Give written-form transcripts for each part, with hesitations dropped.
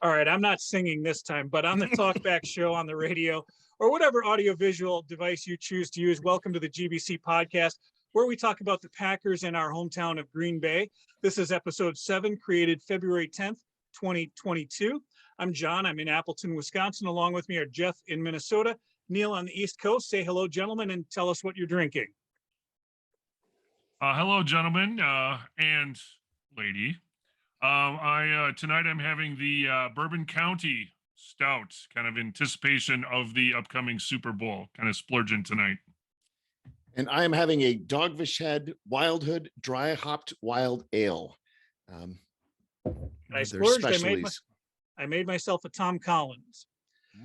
All right, I'm not singing this time, but on the Talkback Show on the radio or whatever audiovisual device you choose to use, welcome to the GBC podcast, where we talk about the Packers in our hometown of Green Bay. This is episode 7, created February 10th, 2022. I'm John. I'm in Appleton, Wisconsin. Along with me are Jeff in Minnesota, Neil on the East Coast. Say hello, gentlemen, and tell us what you're drinking. Hello, gentlemen and lady. Tonight I'm having the Bourbon County Stout, kind of anticipation of the upcoming Super Bowl, kind of splurging tonight. And I am having a Dogfish Head Wildhood Dry Hopped Wild Ale. I splurged. I made myself a Tom Collins.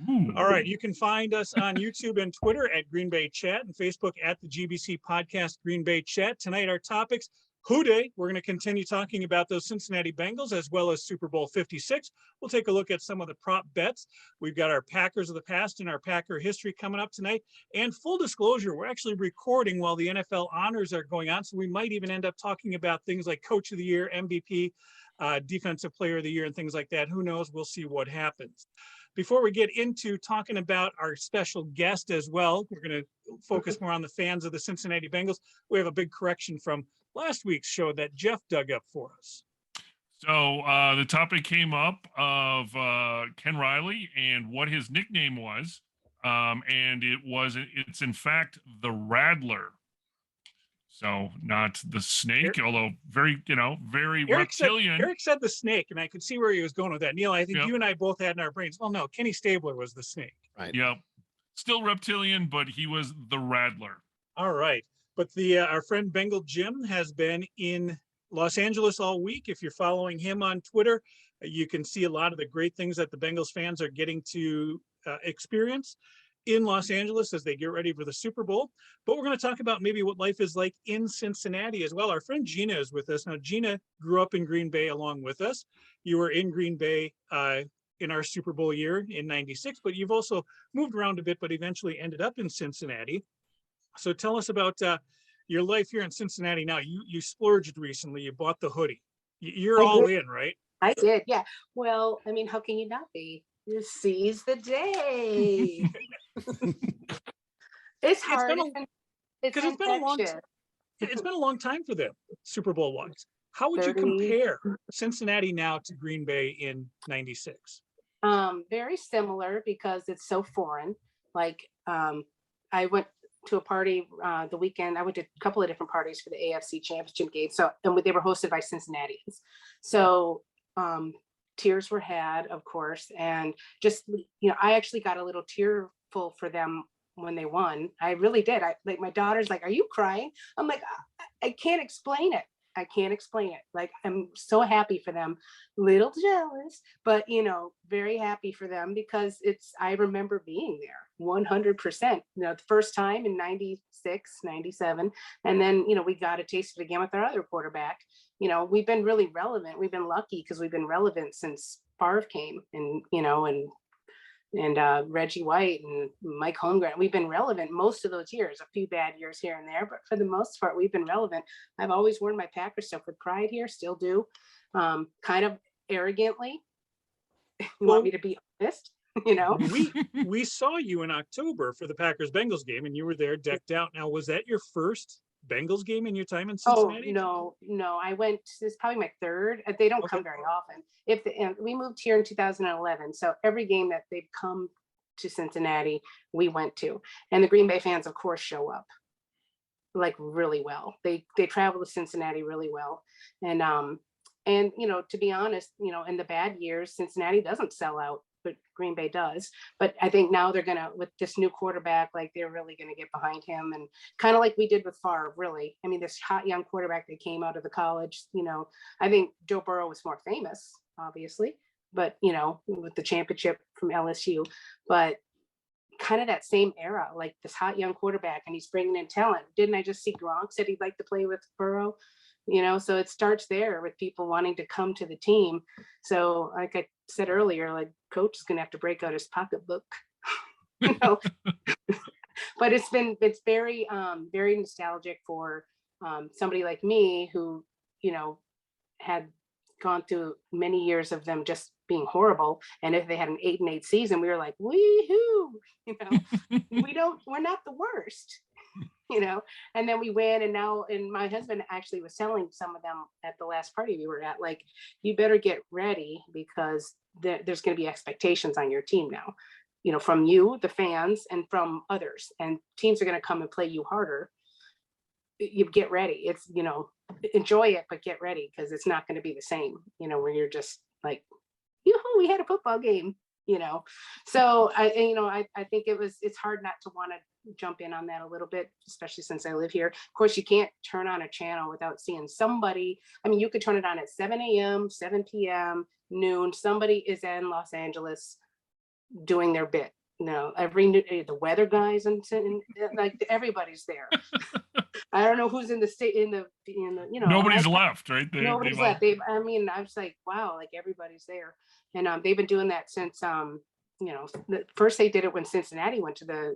Ooh. All right, you can find us on YouTube and Twitter at Green Bay Chat and Facebook at the GBC Podcast Green Bay Chat. Tonight, our topics, Who Day. We're going to continue talking about those Cincinnati Bengals as well as Super Bowl 56. We'll take a look at some of the prop bets. We've got our Packers of the past and our Packer history coming up tonight. And full disclosure, we're actually recording while the NFL honors are going on, so we might even end up talking about things like Coach of the Year, MVP, Defensive Player of the Year, and things like that. Who knows? We'll see what happens. Before we get into talking about our special guest as well, we're going to focus more on the fans of the Cincinnati Bengals. We have a big correction from last week's show that Jeff dug up for us. So the topic came up of Ken Riley and what his nickname was. And it's in fact the Rattler. So not the snake, although very reptilian. Eric said the snake, and I could see where he was going with that. Neil, I think you and I both had in our brains, well, no, Kenny Stabler was the snake. Right. Yep. Still reptilian, but he was the Rattler. All right. But our friend Bengal Jim has been in Los Angeles all week. If you're following him on Twitter, you can see a lot of the great things that the Bengals fans are getting to experience in Los Angeles as they get ready for the Super Bowl. But we're going to talk about maybe what life is like in Cincinnati as well. Our friend Gina is with us. Now, Gina grew up in Green Bay along with us. You were in Green Bay in our Super Bowl year in '96, but you've also moved around a bit, but eventually ended up in Cincinnati. So tell us about your life here in Cincinnati now. You splurged recently. You bought the hoodie. You're all in, right? I did, yeah. Well, I mean, how can you not be? You seize the day. It's hard. It's been a long time. It's been a long time for them, Super Bowl wise. How would you compare Cincinnati now to Green Bay in '96? Very similar because it's so foreign. Like I went to a party the weekend. I went to a couple of different parties for the AFC Championship game. And they were hosted by Cincinnatians. So tears were had, of course, and just I actually got a little tearful for them when they won. I really did. My daughter's like, "Are you crying?" I'm like, I can't explain it. I can't explain it. Like, I'm so happy for them, little jealous, but very happy for them because I remember being there 100%, the first time in 96, 97. And then, we got to taste it again with our other quarterback. We've been really relevant. We've been lucky because we've been relevant since Favre came and Reggie White and Mike Holmgren. We've been relevant most of those years, a few bad years here and there, but for the most part, we've been relevant. I've always worn my Packers stuff with pride here, still do, kind of arrogantly. You want me to be honest? We saw you in October for the Packers Bengals game, and you were there decked out. Now, was that your first Bengals game in your time in Cincinnati? Oh, no. I went, this is probably my third. They don't come very often. We moved here in 2011. So every game that they've come to Cincinnati, we went to. And the Green Bay fans, of course, show up like really well. They travel to Cincinnati really well. And to be honest, in the bad years, Cincinnati doesn't sell out, but Green Bay does. But I think now they're going to, with this new quarterback, like they're really going to get behind him, and kind of like we did with Favre, really. I mean, this hot young quarterback that came out of the college, I think Joe Burrow was more famous, obviously, but, with the championship from LSU, but kind of that same era, like this hot young quarterback, and he's bringing in talent. Didn't I just see Gronk said he'd like to play with Burrow? So it starts there with people wanting to come to the team. So like I said earlier, like coach is going to have to break out his pocketbook, but it's very, very nostalgic for somebody like me who, had gone through many years of them just being horrible. And if they had an 8-8 season, we were like, wee-hoo, we're not the worst, and then we win. And my husband actually was telling some of them at the last party we were at, like, you better get ready because there's going to be expectations on your team now, from you, the fans, and from others, and teams are going to come and play you harder. You get ready. It's, enjoy it, but get ready, because it's not going to be the same, where you're just like, we had a football game, So I think it's hard not to want to jump in on that a little bit, especially since I live here. Of course, you can't turn on a channel without seeing somebody. I mean, you could turn it on at 7 a.m., 7 p.m., noon. Somebody is in Los Angeles doing their bit. The weather guys and like everybody's there. I don't know who's in the state nobody's left, right? Nobody's left. I was like, wow, like everybody's there. And they've been doing that since first they did it when Cincinnati went to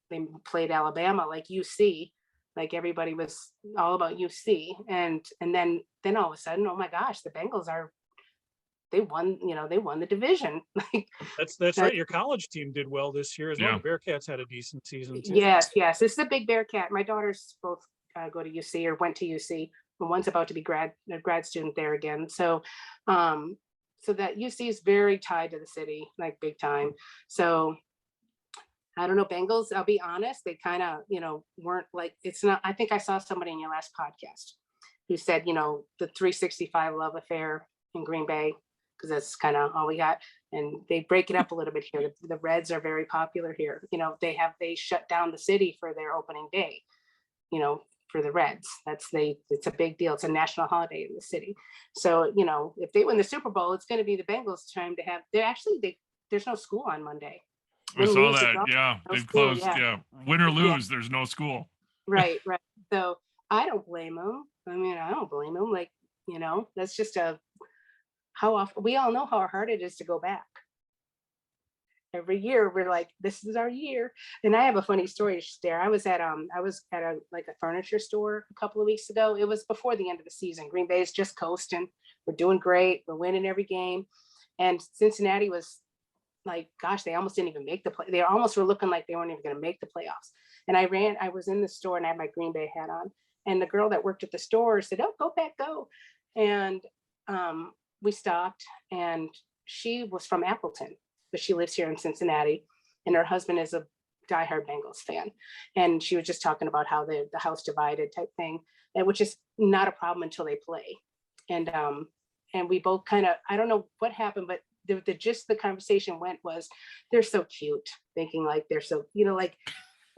they played Alabama, like UC, like everybody was all about UC, and then all of a sudden, oh my gosh, the Bengals they won the division. That's right. Your college team did well this year as well. The Bearcats had a decent season too. Yes. This is a big Bearcat. My daughters both go to UC or went to UC. One's about to be a grad student there again. So that UC is very tied to the city, like big time. So I don't know, Bengals, I'll be honest, they kind of, weren't like, it's not, I think I saw somebody in your last podcast who said, the 365 love affair in Green Bay, because that's kind of all we got. And they break it up a little bit here. The Reds are very popular here. They shut down the city for their opening day, for the Reds. It's a big deal. It's a national holiday in the city. So, if they win the Super Bowl, it's going to be the Bengals' time to have, there's no school on Monday. I saw that. Yeah. They've closed. Yeah. Win or lose, there's no school. Right. So I don't blame them. I don't blame them. Like, that's just how often we all know how hard it is to go back. Every year we're like, this is our year. And I have a funny story to share. I was at a furniture store a couple of weeks ago. It was before the end of the season. Green Bay is just coasting. We're doing great. We're winning every game. And Cincinnati was like, gosh, they almost didn't even make the play. They almost were looking like they weren't even going to make the playoffs. And I was in the store and I had my Green Bay hat on. And the girl that worked at the store said, oh, go Pat, go. And we stopped, and she was from Appleton, but she lives here in Cincinnati, and her husband is a diehard Bengals fan. And she was just talking about how the house divided type thing, and which is not a problem until they play. And we both kind of, I don't know what happened, but the gist the conversation went was, they're so cute, thinking like they're so, like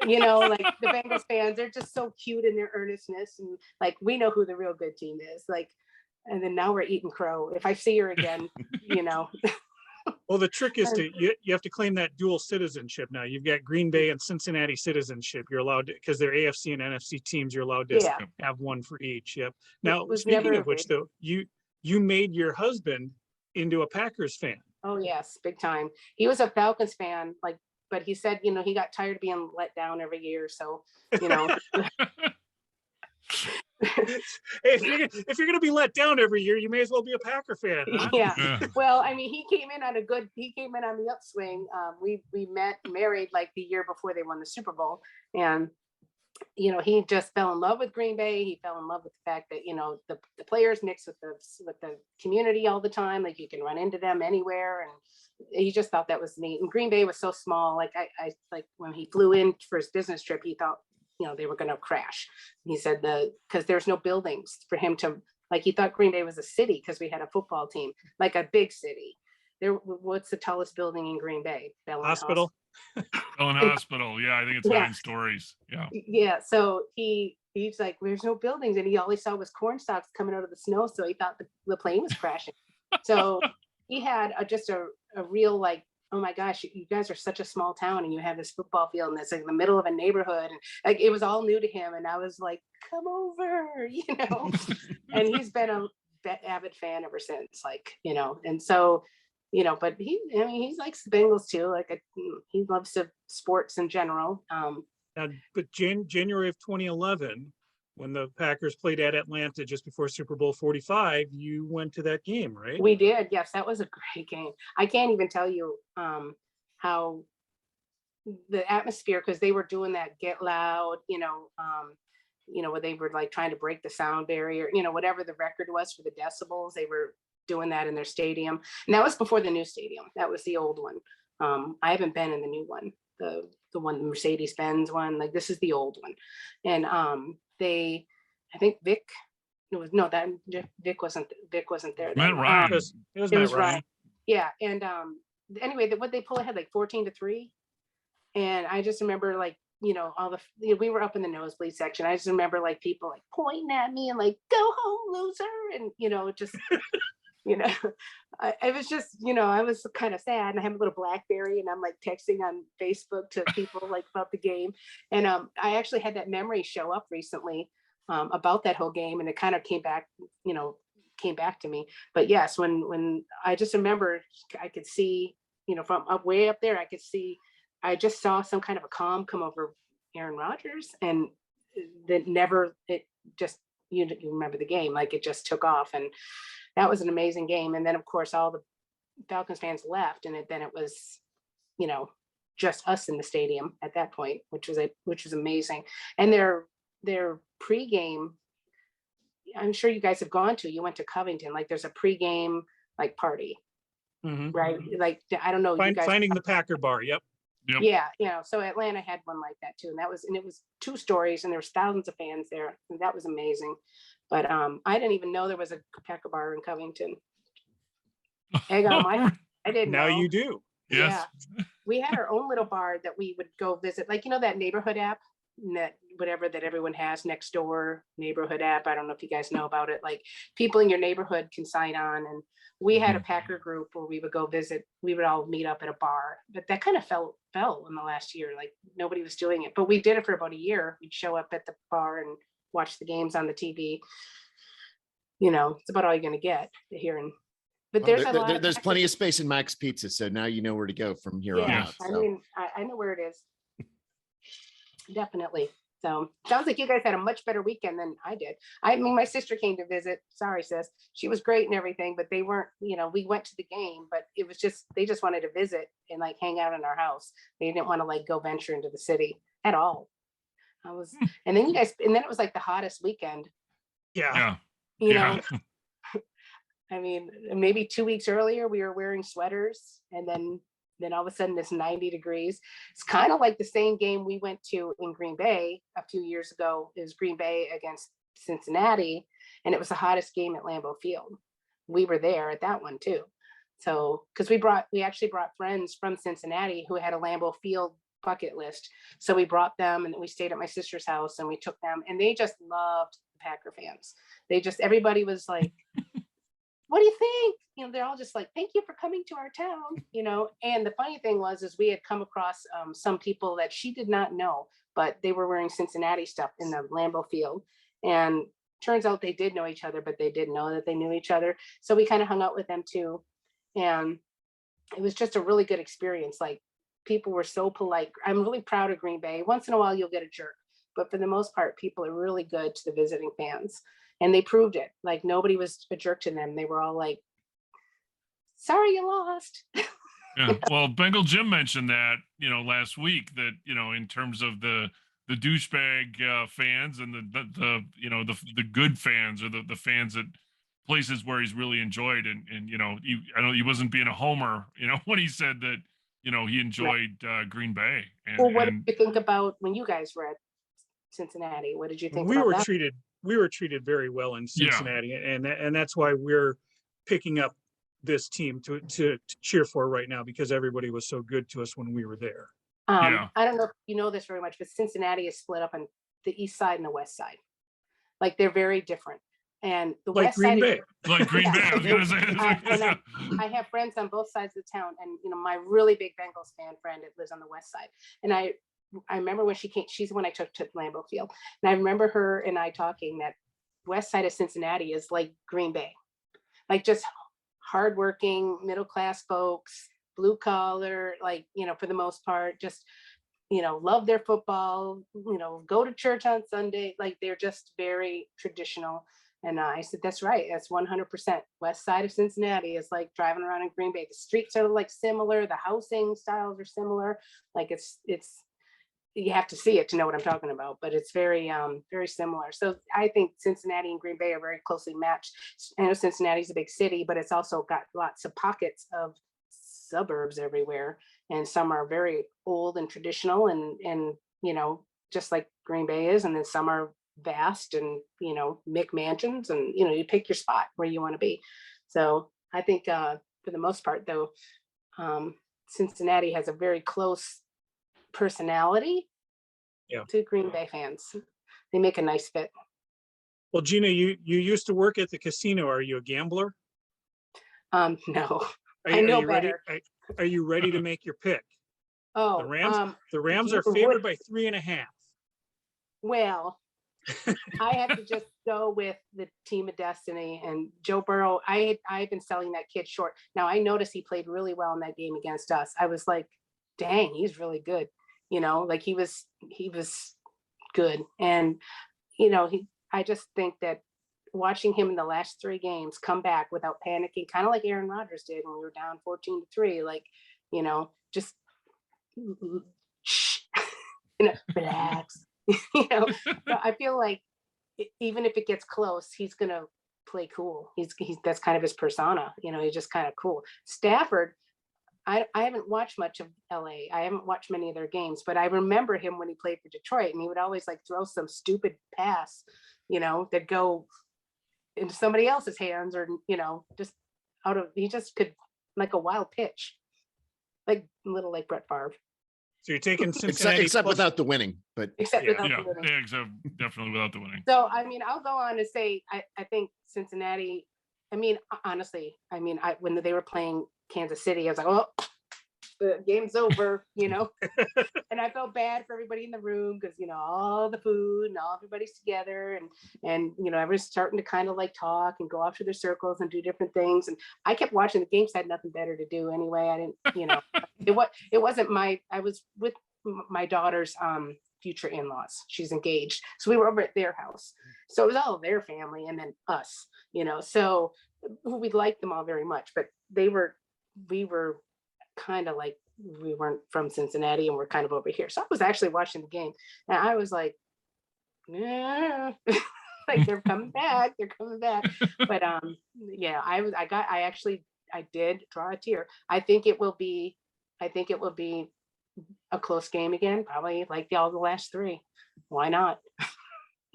the Bengals fans, they're just so cute in their earnestness, and like, we know who the real good team is, like. And then now we're eating crow. If I see her again, Well, the trick is you have to claim that dual citizenship now. You've got Green Bay and Cincinnati citizenship. You're allowed to, because they're AFC and NFC teams, you're allowed to have one for each. Yep. Now, speaking of which, though, you made your husband into a Packers fan. Oh, yes, big time. He was a Falcons fan, but he said, he got tired of being let down every year. So, Hey, if you're going to be let down every year, you may as well be a Packer fan. Huh? Yeah. Well, he came in on the upswing. We married like the year before they won the Super Bowl, and he just fell in love with Green Bay. He fell in love with the fact that the players mix with the community all the time. Like, you can run into them anywhere, and he just thought that was neat. And Green Bay was so small. Like I like when he flew in for his business trip, he thought they were going to crash. He said because there's no buildings for him to, like, he thought Green Bay was a city because we had a football team, like a big city. What's the tallest building in Green Bay? Bellin Hospital. Bellin Hospital. Yeah, I think it's 9 stories. Yeah. Yeah. So he's like, there's no buildings, and he always saw was corn stalks coming out of the snow, so he thought the plane was crashing. So he had just a real, like, oh my gosh, you guys are such a small town, and you have this football field, and it's like in the middle of a neighborhood, and like, it was all new to him. And I was like, come over, and he's been a avid fan ever since, like, and so, but he likes the Bengals too. Like, he loves sports in general. But January of 2011, when the Packers played at Atlanta just before Super Bowl 45, you went to that game, right? We did. Yes, that was a great game. I can't even tell you how the atmosphere, because they were doing that get loud, where they were like trying to break the sound barrier, whatever the record was for the decibels, they were doing that in their stadium. And that was before the new stadium. That was the old one. I haven't been in the new one, the one, the Mercedes-Benz one. Like, this is the old one. And I think Vic wasn't there. Matt Ryan. It was Matt Ryan. Yeah. And anyway, what they pulled ahead like 14-3. And I just remember, like, we were up in the nosebleed section. I just remember like people like pointing at me and like, go home, loser. And, just, it was just, I was kind of sad, and I have a little BlackBerry, and I'm like texting on Facebook to people like about the game. And I actually had that memory show up recently about that whole game, and it kind of came back to me. But yes, when I just remember, I could see, from way up there, I just saw some kind of a calm come over Aaron Rodgers, and it just, you remember the game, like it just took off, and that was an amazing game. And then of course all the Falcons fans left, and then it was, just us in the stadium at that point, which was amazing. And their pregame, I'm sure you guys have gone to, you went to Covington, like there's a pregame like party, right? Like, I don't know, you guys Finding the Packer bar. Yep. Yeah, so Atlanta had one like that too, and it was 2 stories, and there was thousands of fans there, and that was amazing. But I didn't even know there was a Packer bar in Covington. I didn't know. Now you do. Yes. Yeah. We had our own little bar that we would go visit, like, that neighborhood app, that everyone has, next door neighborhood app. I don't know if you guys know about it. Like, people in your neighborhood can sign on, and we had a Packer group where we would go visit. We would all meet up at a bar, but that kind of fell in the last year. Like, nobody was doing it, but we did it for about a year. We'd show up at the bar and watch the games on the TV. It's about all you're going to get hearing. But there's plenty of space in Max Pizza, so now you know where to go from here on out. So. I mean, I know where it is. Definitely. So sounds like you guys had a much better weekend than I did. I mean, my sister came to visit. Sorry, sis. She was great and everything, but they weren't, we went to the game, but it was just, they just wanted to visit and like hang out in our house. They didn't want to like go venture into the city at all. And then it was like the hottest weekend. Yeah. I mean, maybe 2 weeks earlier we were wearing sweaters, and then all of a sudden it's 90 degrees. It's kind of like the same game we went to in Green Bay a few years ago. It was Green Bay against Cincinnati, and it was the hottest game at Lambeau Field. We were there at that one too. So, because we actually brought friends from Cincinnati who had a Lambeau Field bucket list. So we brought them, and we stayed at my sister's house, and we took them, and they just loved the Packer fans. Everybody was like, what do you think? They're all just like, thank you for coming to our town, And the funny thing was we had come across some people that she did not know, but they were wearing Cincinnati stuff in the Lambeau Field. And turns out they did know each other, but they didn't know that they knew each other. So we kind of hung out with them too. And it was just a really good experience. Like, people were so polite. I'm really proud of Green Bay. Once in a while you'll get a jerk, but for the most part, people are really good to the visiting fans. And they proved it. Like, nobody was a jerk to them. They were all like, sorry you lost. Yeah. Well, Bengal Jim mentioned that, last week, that, in terms of the douchebag fans and the good fans, or the fans at places where he's really enjoyed. And I know he wasn't being a homer, when he said that, he enjoyed Green Bay. What did you think about when you guys were at Cincinnati? What did you think? We were treated very well in Cincinnati, and that's why we're picking up this team to cheer for right now, because everybody was so good to us when we were there. I don't know if you know this very much, but Cincinnati is split up on the east side and the west side. Like, they're very different. And the west Green side Bay. Like Green Bay. I was gonna say. I have friends on both sides of the town, and my really big Bengals fan friend lives on the west side. And I remember when she came, she's the one I took to Lambeau Field. And I remember her and I talking that west side of Cincinnati is like Green Bay, like just hardworking, middle-class folks, blue collar, like, for the most part, just, love their football, go to church on Sunday. Like they're just very traditional. And I said, that's right. That's 100%. West side of Cincinnati is like driving around in Green Bay. The streets are like similar. The housing styles are similar. Like it's, you have to see it to know what I'm talking about, but it's very, very similar. So I think Cincinnati and Green Bay are very closely matched. I know Cincinnati's a big city, but it's also got lots of pockets of suburbs everywhere. And some are very old and traditional and, just like Green Bay is. And then some are vast and, McMansions and, you pick your spot where you want to be. So I think for the most part, though, Cincinnati has a very close personality to Green Bay fans. They make a nice fit. Well, Gina, you used to work at the casino. Are you a gambler? No, Are I you, know are you ready? better. Are you ready to make your pick? Oh, the Rams are favored by 3.5. Well, I have to just go with the team of destiny and Joe Burrow. I've been selling that kid short. Now I noticed he played really well in that game against us. I was like, dang, he's really good. Like he was good. And, I just think that watching him in the last 3 games come back without panicking, kind of like Aaron Rodgers did when we were down 14-3, like, just, relax. So I feel like even if it gets close, he's going to play cool. He's that's kind of his persona, he's just kind of cool. Stafford, I haven't watched much of LA. I haven't watched many of their games, but I remember him when he played for Detroit, and he would always like throw some stupid pass, that go into somebody else's hands, or just he just could, like a wild pitch, like little like Brett Favre. So you're taking Cincinnati except without the winning, but except without Yeah, the winning. except definitely without the winning. So I'll go on to say I think Cincinnati. Honestly, when they were playing Kansas City, I was like, oh, the game's over, and I felt bad for everybody in the room because all the food and everybody's together and everyone's starting to kind of like talk and go off to their circles and do different things. And I kept watching the games. I had nothing better to do anyway. I didn't, it wasn't I was with my daughter's future in-laws. She's engaged, so we were over at their house. So it was all their family and then us, so we liked them all very much, but we were kind of like, we weren't from Cincinnati and we're kind of over here. So I was actually watching the game and I was like, yeah, like they're coming back. But yeah, I did draw a tear. I think it will be a close game again, probably like all the last 3. Why not?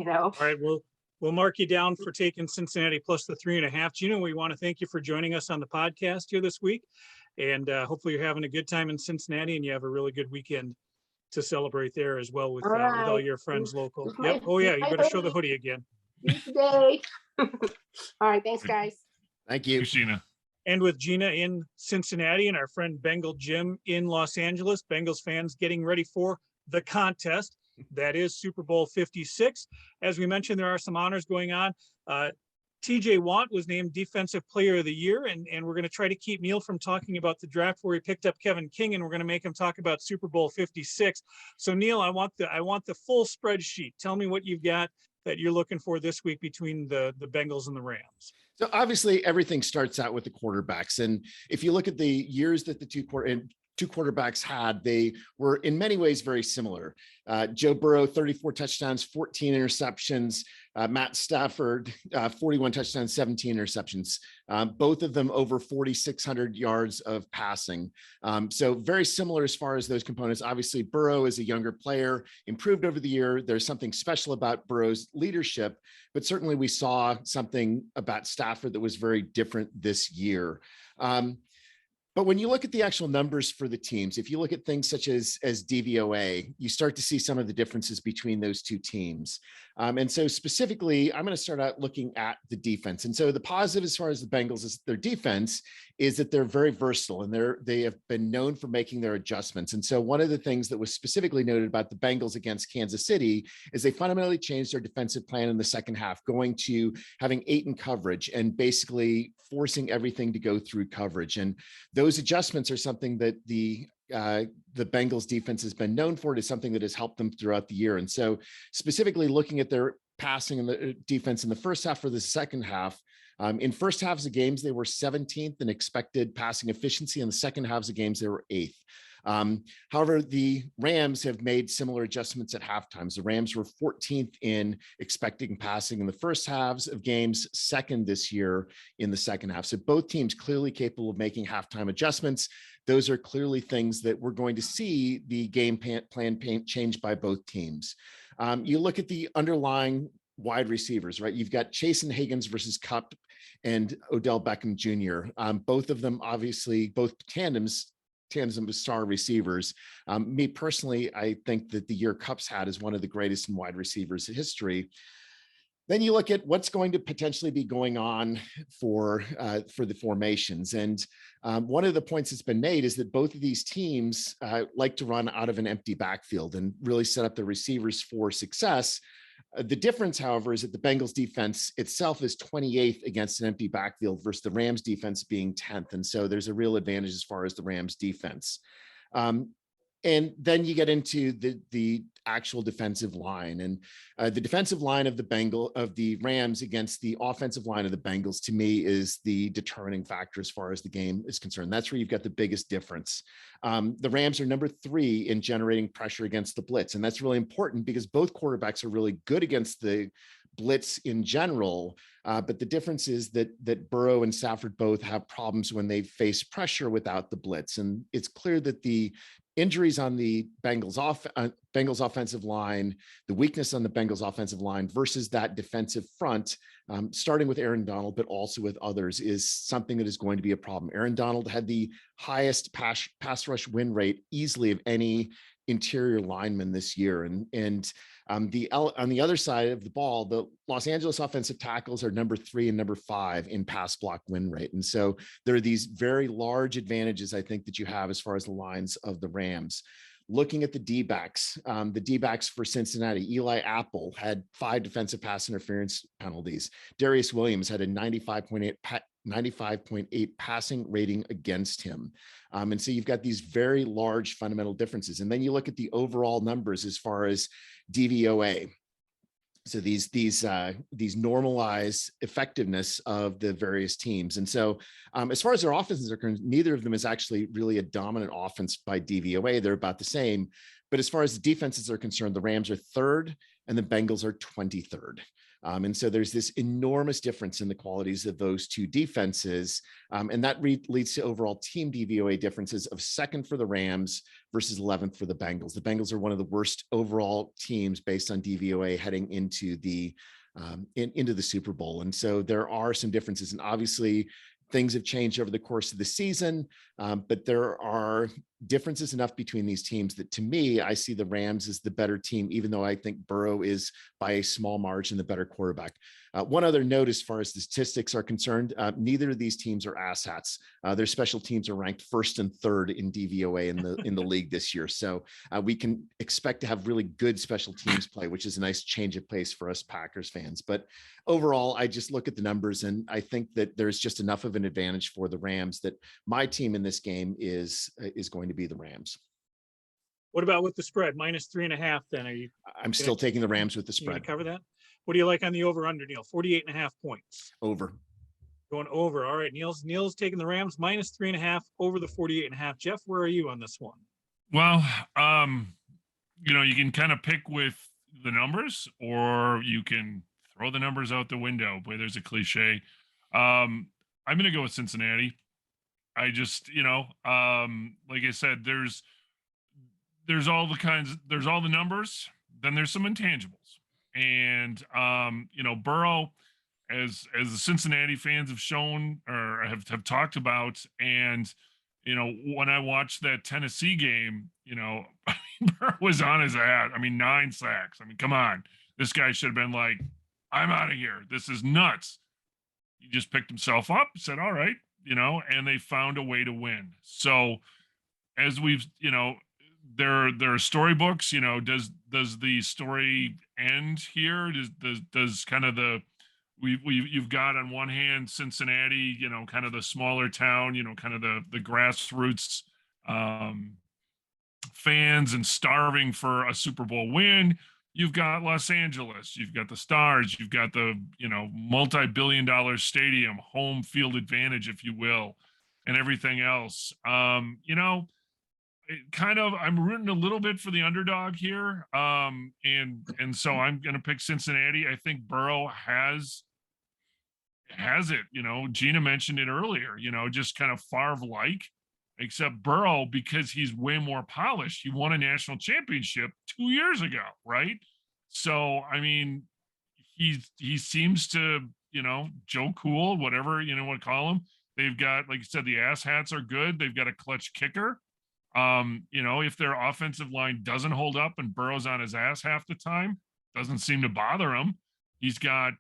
All right, we'll mark you down for taking Cincinnati plus the 3.5. Gina, we want to thank you for joining us on the podcast here this week. And hopefully you're having a good time in Cincinnati and you have a really good weekend to celebrate there as well with all your friends local. Yep. Oh yeah, you better show the hoodie again. Today. All right, thanks guys. thank you. Thanks, Gina. And with Gina in Cincinnati and our friend Bengal Jim in Los Angeles, Bengals fans getting ready for the contest. That is Super Bowl 56. As we mentioned, there are some honors going on. TJ Watt was named Defensive Player of the Year, and we're going to try to keep Neil from talking about the draft where he picked up Kevin King, and we're going to make him talk about Super Bowl 56. So Neil, I want the full spreadsheet. Tell me what you've got that you're looking for this week between the Bengals and the Rams. So obviously everything starts out with the quarterbacks. And if you look at the years that the two quarterbacks had, they were in many ways very similar. Joe Burrow, 34 touchdowns, 14 interceptions. Matt Stafford, 41 touchdowns, 17 interceptions. Both of them over 4,600 yards of passing. So very similar as far as those components. Obviously, Burrow is a younger player, improved over the year. There's something special about Burrow's leadership, but certainly we saw something about Stafford that was very different this year. But when you look at the actual numbers for the teams, if you look at things such as DVOA, you start to see some of the differences between those two teams. And so specifically, I'm going to start out looking at the defense. And so the positive as far as the Bengals is their defense is that they're very versatile and they have been known for making their adjustments. And so one of the things that was specifically noted about the Bengals against Kansas City is they fundamentally changed their defensive plan in the second half, going to having 8 in coverage and basically forcing everything to go through coverage. And those adjustments are something that the the Bengals defense has been known for. It is something that has helped them throughout the year. And so specifically looking at their passing and the defense in the first half or the second half, in first halves of games, they were 17th in expected passing efficiency. In the second halves of games, they were 8th. However, the Rams have made similar adjustments at halftimes. The Rams were 14th in expecting passing in the first halves of games, second this year in the second half. So both teams clearly capable of making halftime adjustments. Those are clearly things that we're going to see the game plan change by both teams. You look at the underlying wide receivers, right? You've got Chase and Higgins versus Kupp and Odell Beckham Jr. Both of them, obviously, both tandems of star receivers. Me personally, I think that the year Kupp's had is one of the greatest in wide receivers in history. Then you look at what's going to potentially be going on for the formations. And one of the points that's been made is that both of these teams like to run out of an empty backfield and really set up the receivers for success. The difference, however, is that the Bengals defense itself is 28th against an empty backfield versus the Rams defense being 10th. And so there's a real advantage as far as the Rams defense. And then you get into the actual defensive line, and the defensive line of the Rams against the offensive line of the Bengals, to me, is the determining factor as far as the game is concerned. That's where you've got the biggest difference. The Rams are number 3 in generating pressure against the blitz, and that's really important because both quarterbacks are really good against the blitz in general. But the difference is that Burrow and Stafford both have problems when they face pressure without the blitz. And it's clear that the injuries on the Bengals offensive line, the weakness on the Bengals offensive line versus that defensive front, starting with Aaron Donald, but also with others, is something that is going to be a problem. Aaron Donald had the highest pass rush win rate easily of any interior lineman this year. And on the other side of the ball, the Los Angeles offensive tackles are number 3 and number 5 in pass block win rate. And so there are these very large advantages, I think, that you have as far as the lines of the Rams. Looking at the D-backs for Cincinnati, Eli Apple had 5 defensive pass interference penalties. Darius Williams had a 95.8 passing rating against him. And so you've got these very large fundamental differences. And then you look at the overall numbers as far as DVOA. So these normalized effectiveness of the various teams. And so as far as their offenses are concerned, neither of them is actually really a dominant offense by DVOA. They're about the same. But as far as the defenses are concerned, the Rams are 3rd and the Bengals are 23rd. And so there's this enormous difference in the qualities of those two defenses. And that leads to overall team DVOA differences of 2nd for the Rams versus 11th for the Bengals. The Bengals are one of the worst overall teams based on DVOA heading into the Super Bowl. And so there are some differences, and obviously things have changed over the course of the season, but there are differences enough between these teams that, to me, I see the Rams as the better team, even though I think Burrow is by a small margin the better quarterback. One other note as far as the statistics are concerned, neither of these teams are asshats. Their special teams are ranked 1st and 3rd in DVOA in the league this year. So we can expect to have really good special teams play, which is a nice change of pace for us Packers fans. But overall, I just look at the numbers, and I think that there's just enough of an advantage for the Rams that my team in this game is going to be the Rams. What about with the spread? -3.5 then? I'm still taking the Rams with the spread. Cover that? What do you like on the over-under, Neil? 48.5 points. Over. Going over. All right. Neil's taking the Rams -3.5 over the 48.5. Jeff, where are you on this one? Well, you can kind of pick with the numbers, or you can throw the numbers out the window. Boy, there's a cliche. I'm going to go with Cincinnati. I just, like I said, there's all the numbers, then there's some intangibles. And, Burrow, as the Cincinnati fans have shown or have talked about, and, when I watched that Tennessee game, Burrow was on his ass. 9 sacks. Come on. This guy should have been like, I'm out of here. This is nuts. He just picked himself up, said, all right, and they found a way to win. So as we've, there are storybooks, does the story end here? Does kind of you've got on one hand Cincinnati, kind of the smaller town, kind of the grassroots fans and starving for a Super Bowl win. You've got Los Angeles, you've got the Stars, you've got the, multi-billion-dollar stadium, home field advantage, if you will, and everything else. I'm rooting a little bit for the underdog here. And so I'm going to pick Cincinnati. I think Burrow has it. Gina mentioned it earlier, just kind of Favre-like, except Burrow, because he's way more polished. He won a national championship 2 years ago, right? So, I mean, he seems to, Joe Cool, whatever, what to call him. They've got, like you said, the ass hats are good. They've got a clutch kicker. If their offensive line doesn't hold up and Burrow's on his ass half the time, doesn't seem to bother him. He's got,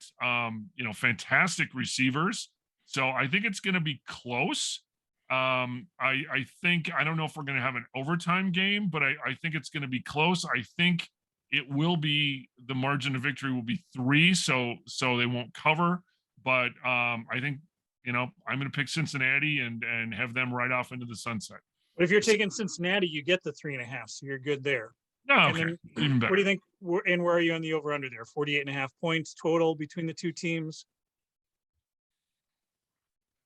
fantastic receivers. So I think it's going to be close. I think, I don't know if we're going to have an overtime game, but I think it's going to be close. I think it will be, the margin of victory will be 3. So they won't cover, but, I think, I'm going to pick Cincinnati and have them right off into the sunset. But if you're taking Cincinnati, you get the 3.5, so you're good there. No, okay. Even better. What do you think? And where are you on the over under there? 48.5 points total between the two teams.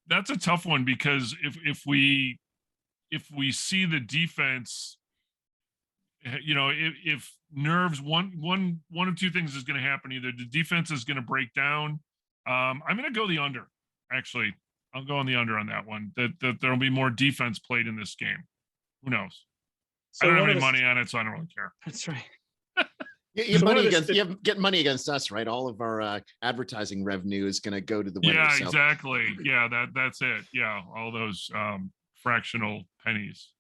That's a tough one, because if we see the defense, if nerves, one of two things is going to happen. Either the defense is going to break down. I'm going to go the under. Actually, I'll go on the under on that one. That there'll be more defense played in this game. Who knows? So I don't have any money on it, so I don't really care. That's right. You get money against us, right? All of our advertising revenue is going to go to the winner. Yeah, exactly. Yeah, that's it. Yeah, all those fractional pennies.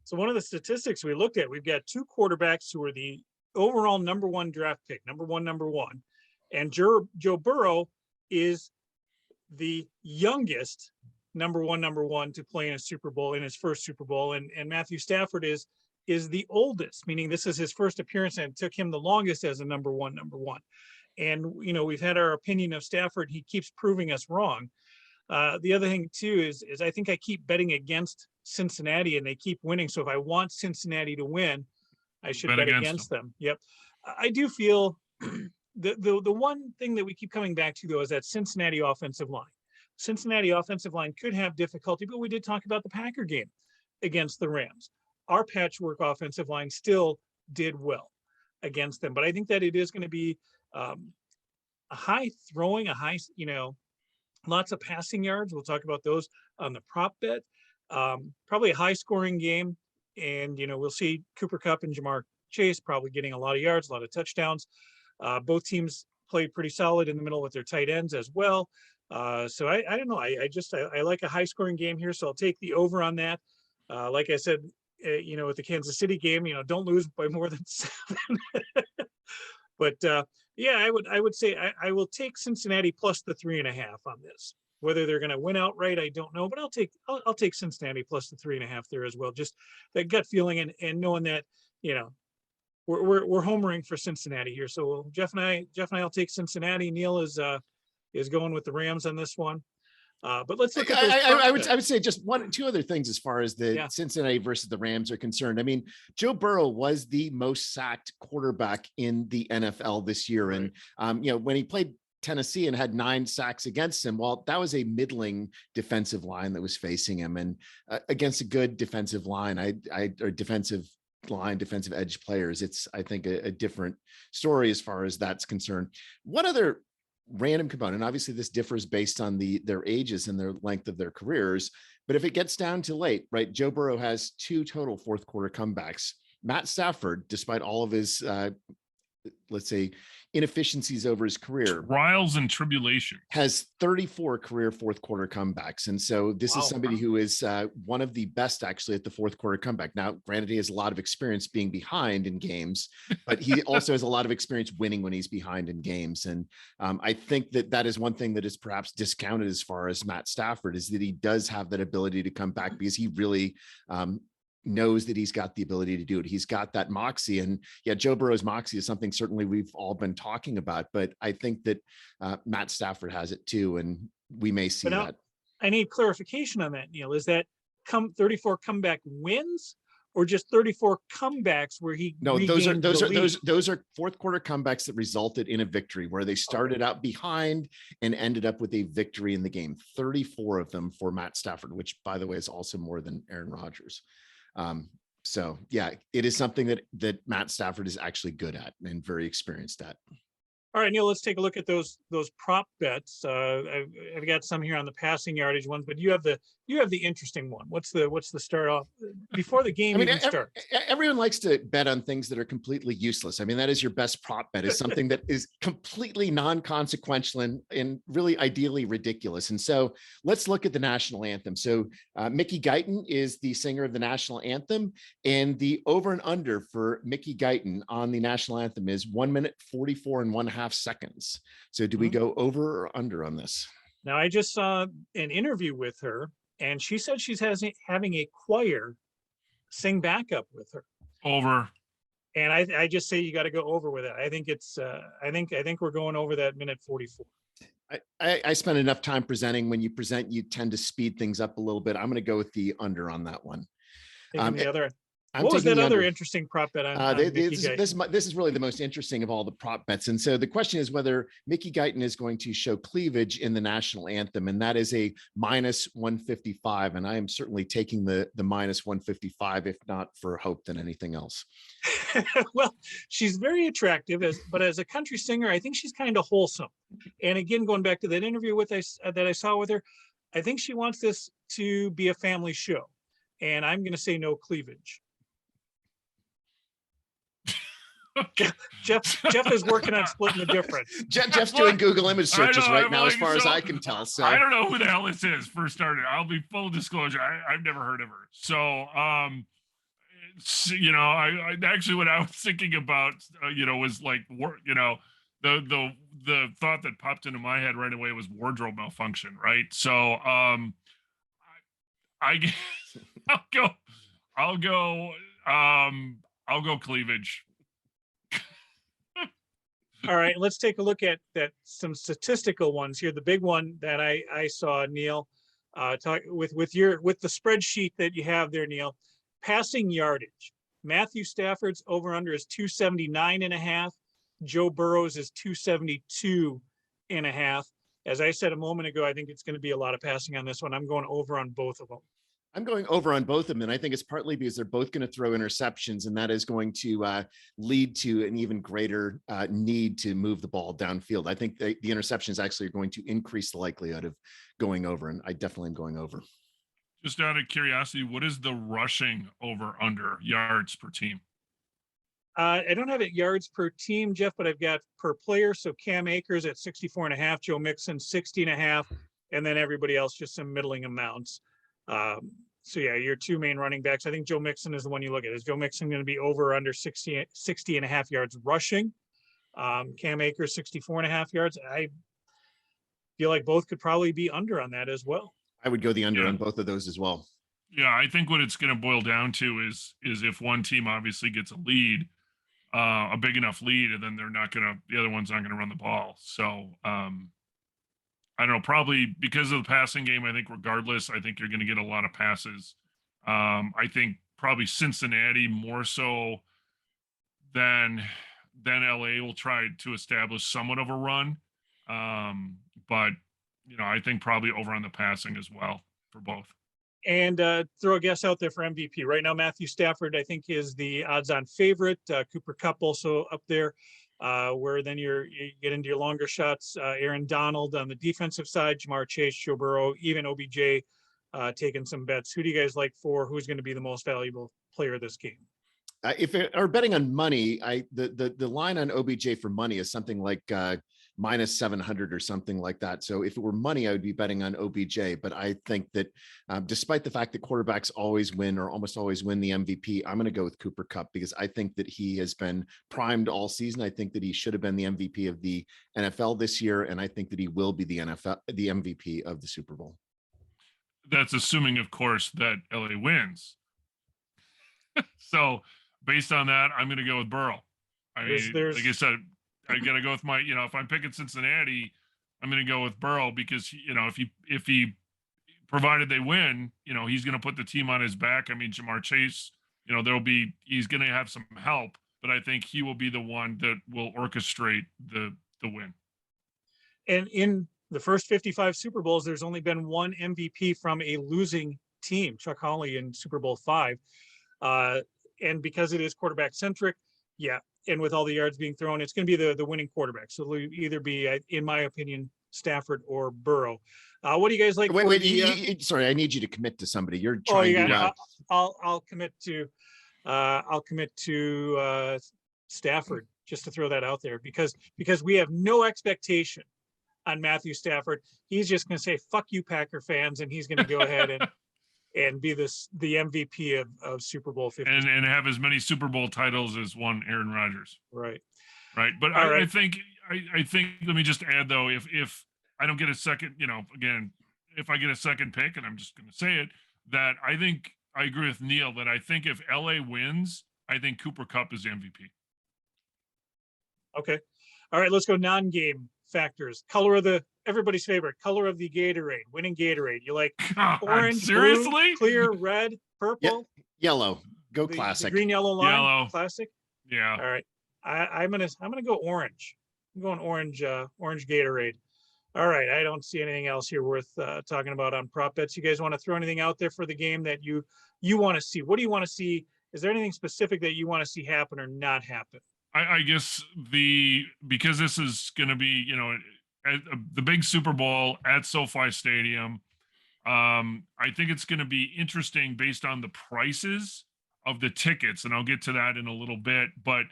So one of the statistics we looked at, we've got 2 quarterbacks who are the overall number 1 draft pick, number one, and Joe Burrow is the youngest number one to play in a Super Bowl, in his first Super Bowl, and Matthew Stafford is the oldest, meaning this is his first appearance, and it took him the longest as a number one. And we've had our opinion of Stafford. He keeps proving us wrong. The other thing too is I think I keep betting against Cincinnati, and they keep winning. So if I want Cincinnati to win, I should bet against them. Yep. I do feel the one thing that we keep coming back to, though, is that Cincinnati offensive line. Cincinnati offensive line could have difficulty, but we did talk about the Packer game against the Rams. Our patchwork offensive line still did well against them, but I think that it is going to be a high throwing, lots of passing yards. We'll talk about those on the prop bet. Probably a high scoring game, and we'll see Cooper Kupp and Jamar Chase probably getting a lot of yards, a lot of touchdowns. Both teams played pretty solid in the middle with their tight ends as well. So I don't know. I like a high scoring game here, so I'll take the over on that. Like I said, with the Kansas City game, don't lose by more than 7. But I would say I will take Cincinnati plus the 3.5 on this. Whether they're going to win outright, I don't know, but I'll take Cincinnati plus the 3.5 there as well. Just that gut feeling and knowing that we're homering for Cincinnati here. So Jeff and I will take Cincinnati. Neil is going with the Rams on this one. But let's look at I would say just 2 other things as far as the Cincinnati versus the Rams are concerned. I mean, Joe Burrow was the most sacked quarterback in the NFL this year. Right. And, when he played Tennessee and had 9 sacks against him, well, that was a middling defensive line that was facing him, and against a good defensive line, defensive edge players, it's, I think, a different story as far as that's concerned. One other random component, obviously this differs based on their ages and their length of their careers, but if it gets down to late, right, Joe Burrow has 2 total fourth quarter comebacks. Matt Stafford, despite all of his let's say inefficiencies over his career, trials and tribulations, has 34 career fourth quarter comebacks. And so this is somebody who is one of the best actually at the fourth quarter comeback. Now, granted, he has a lot of experience being behind in games, but he also has a lot of experience winning when he's behind in games. And I think that is one thing that is perhaps discounted as far as Matt Stafford, is that he does have that ability to come back, because he really knows that he's got the ability to do it. He's got that moxie, and Joe Burrow's moxie is something certainly we've all been talking about, but I think that Matt Stafford has it too, and we may see that. I need clarification on that, Neil. Is that 34 comeback wins, or just 34 comebacks where he No, regained the lead? those are fourth quarter comebacks that resulted in a victory where they started out behind and ended up with a victory in the game. 34 of them for Matt Stafford, which by the way is also more than Aaron Rodgers. So yeah, it is something that Matt Stafford is actually good at and very experienced at. All right, Neil, let's take a look at those prop bets. I've got some here on the passing yardage ones, but you have the interesting one. What's the start off before the game even starts? Everyone likes to bet on things that are completely useless. I mean, that is your best prop bet, is something that is completely non-consequential and really ideally ridiculous. And so let's look at the national anthem. So Mickey Guyton is the singer of the national anthem, and the over and under for Mickey Guyton on the national anthem is 1 minute 44 and 1/2 seconds. So do we go over or under on this? Now, I just saw an interview with her, and she said she's having a choir sing backup with her. Over. And I just say you got to go over with it. I think it's I think we're going over that minute 44. I spent enough time presenting. When you present, you tend to speed things up a little bit. I'm going to go with the under on that one. What was that other interesting prop bet on this is really the most interesting of all the prop bets. And so the question is whether Mickey Guyton is going to show cleavage in the national anthem, and that is a -155. And I am certainly taking the -155, if not for hope than anything else. Well, she's very attractive, but as a country singer, I think she's kind of wholesome. And again, going back to that interview that I saw with her, I think she wants this to be a family show. And I'm going to say no cleavage. Jeff is working on splitting the difference. Jeff's doing Google image searches right now, as far as I can tell. So I don't know who the hell this is. For starters, I'll be full disclosure. I've never heard of her. So, you know, I actually, what I was thinking about, was like, the thought that popped into my head right away was wardrobe malfunction, right? So, I guess I'll go cleavage. All right, let's take a look at some statistical ones here. The big one that I saw, Neil, talk with the spreadsheet that you have there, Neil. Passing yardage. Matthew Stafford's over under is 279.5. Joe Burrow's is 272.5. As I said a moment ago, I think it's going to be a lot of passing on this one. I'm going over on both of them. I'm going over on both of them, and I think it's partly because they're both going to throw interceptions, and that is going to lead to an even greater need to move the ball downfield. I think the interceptions actually are going to increase the likelihood of going over, and I definitely am going over. Just out of curiosity, what is the rushing over under yards per team? I don't have it yards per team, Jeff, but I've got per player. So Cam Akers at 64.5, Joe Mixon 60.5, and then everybody else just some middling amounts. So yeah, your two main running backs. I think Joe Mixon is the one you look at. Is Joe Mixon going to be over or under 60.5 yards rushing? Cam Akers 64.5 yards. I feel like both could probably be under on that as well. I would go the under on both of those as well. Yeah, I think what it's going to boil down to is if one team obviously gets a lead, a big enough lead, and then the other one's not going to run the ball. So I don't know, probably because of the passing game, I think regardless, I think you're going to get a lot of passes. I think probably Cincinnati more so than LA will try to establish somewhat of a run. But, I think probably over on the passing as well for both. And throw a guess out there for MVP. Right now, Matthew Stafford, I think, is the odds-on favorite. Cooper Kupp also up there. Where then you get into your longer shots, Aaron Donald on the defensive side, Jamar Chase, Joe Burrow, even OBJ taking some bets. Who do you guys like for who's going to be the most valuable player of this game? If it are betting on money, the line on OBJ for money is something like -700 or something like that. So if it were money, I would be betting on OBJ. But I think that despite the fact that quarterbacks always win or almost always win the MVP, I'm going to go with Cooper Kupp because I think that he has been primed all season. I think that he should have been the MVP of the NFL this year, and I think that he will be the MVP of the Super Bowl. That's assuming, of course, that LA wins. So based on that, I'm going to go with Burrow. I mean, like I said, I got to go with my, if I'm picking Cincinnati, I'm going to go with Burrow because, if he provided they win, he's going to put the team on his back. I mean, Jamar Chase he's going to have some help, but I think he will be the one that will orchestrate the win. And in the first 55 Super Bowls, there's only been one MVP from a losing team, Chuck Hawley in Super Bowl V. And because it is quarterback centric, yeah, and with all the yards being thrown, it's going to be the winning quarterback. So it'll either be, in my opinion, Stafford or Burrow. What do you guys like? Wait, sorry, I need you to commit to somebody. You're trying to. I'll commit to Stafford, just to throw that out there, because we have no expectation on Matthew Stafford. He's just going to say, "Fuck you, Packer fans," and he's going to go ahead and be the MVP of Super Bowl 50 and have as many Super Bowl titles as one Aaron Rodgers. Right. But I think let me just add though, if I don't get a second, again, if I get a second pick, and I'm just going to say it, that I think I agree with Neil that I think if LA wins, I think Cooper Kupp is MVP. Okay. All right, let's go non-game factors. Everybody's favorite color of the Gatorade, winning Gatorade. You like orange, seriously? Blue, clear, red, purple? Yellow. Go classic. The green, yellow line. Yellow. Classic. Yeah. All right. I'm gonna go orange. I'm going orange Gatorade. All right. I don't see anything else here worth talking about on prop bets. You guys want to throw anything out there for the game that you want to see? What do you want to see? Is there anything specific that you want to see happen or not happen? I guess because this is going to be, the big Super Bowl at SoFi Stadium. I think it's going to be interesting based on the prices of the tickets, and I'll get to that in a little bit. But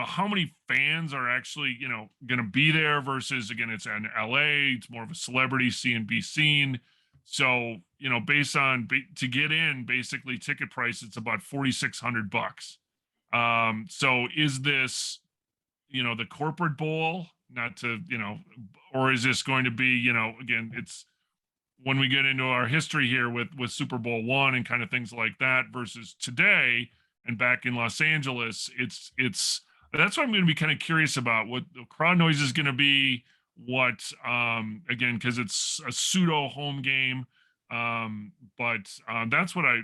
how many fans are actually going to be there versus, again, it's in LA. It's more of a celebrity be seen. So based on to get in, basically ticket price, it's about $4,600. So is this the corporate bowl? Not to, or is this going to be, again, it's when we get into our history here with Super Bowl I and kind of things like that versus today and back in Los Angeles, that's what I'm going to be kind of curious about, what the crowd noise is going to be, again, because it's a pseudo home game. But that's what I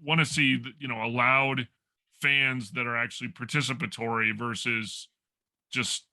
want to see, allowed fans that are actually participatory versus just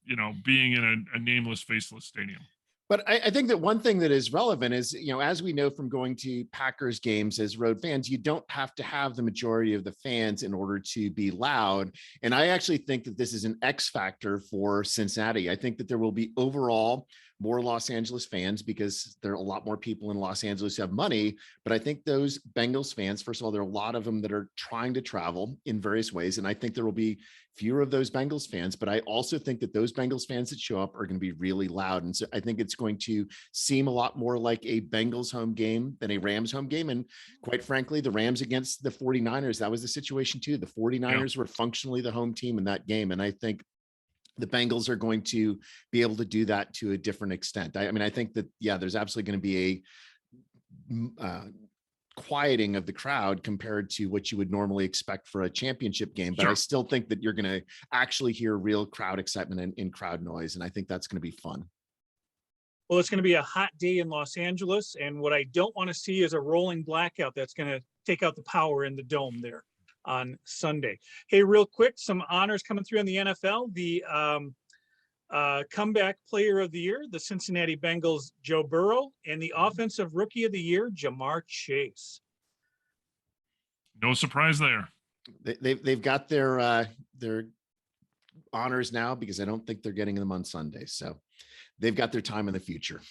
being in a nameless, faceless stadium. But I think that one thing that is relevant is, as we know from going to Packers games as road fans, you don't have to have the majority of the fans in order to be loud. And I actually think that this is an X factor for Cincinnati. I think that there will be overall more Los Angeles fans because there are a lot more people in Los Angeles who have money. But I think those Bengals fans, first of all, there are a lot of them that are trying to travel in various ways. And I think there will be fewer of those Bengals fans, but I also think that those Bengals fans that show up are going to be really loud. And so I think it's going to seem a lot more like a Bengals home game than a Rams home game. And quite frankly, the Rams against the 49ers, that was the situation too. The 49ers were functionally the home team in that game. And I think the Bengals are going to be able to do that to a different extent. I mean, I think that, there's absolutely going to be a quieting of the crowd compared to what you would normally expect for a championship game. But I still think that you're going to actually hear real crowd excitement and crowd noise. And I think that's going to be fun. Well, it's going to be a hot day in Los Angeles. And what I don't want to see is a rolling blackout that's going to take out the power in the dome there on Sunday. Hey, real quick, some honors coming through in the NFL. The comeback player of the year, the Cincinnati Bengals, Joe Burrow, and the offensive rookie of the year, Jamar Chase. No surprise there. They've got their honors now because I don't think they're getting them on Sunday. So they've got their time in the future.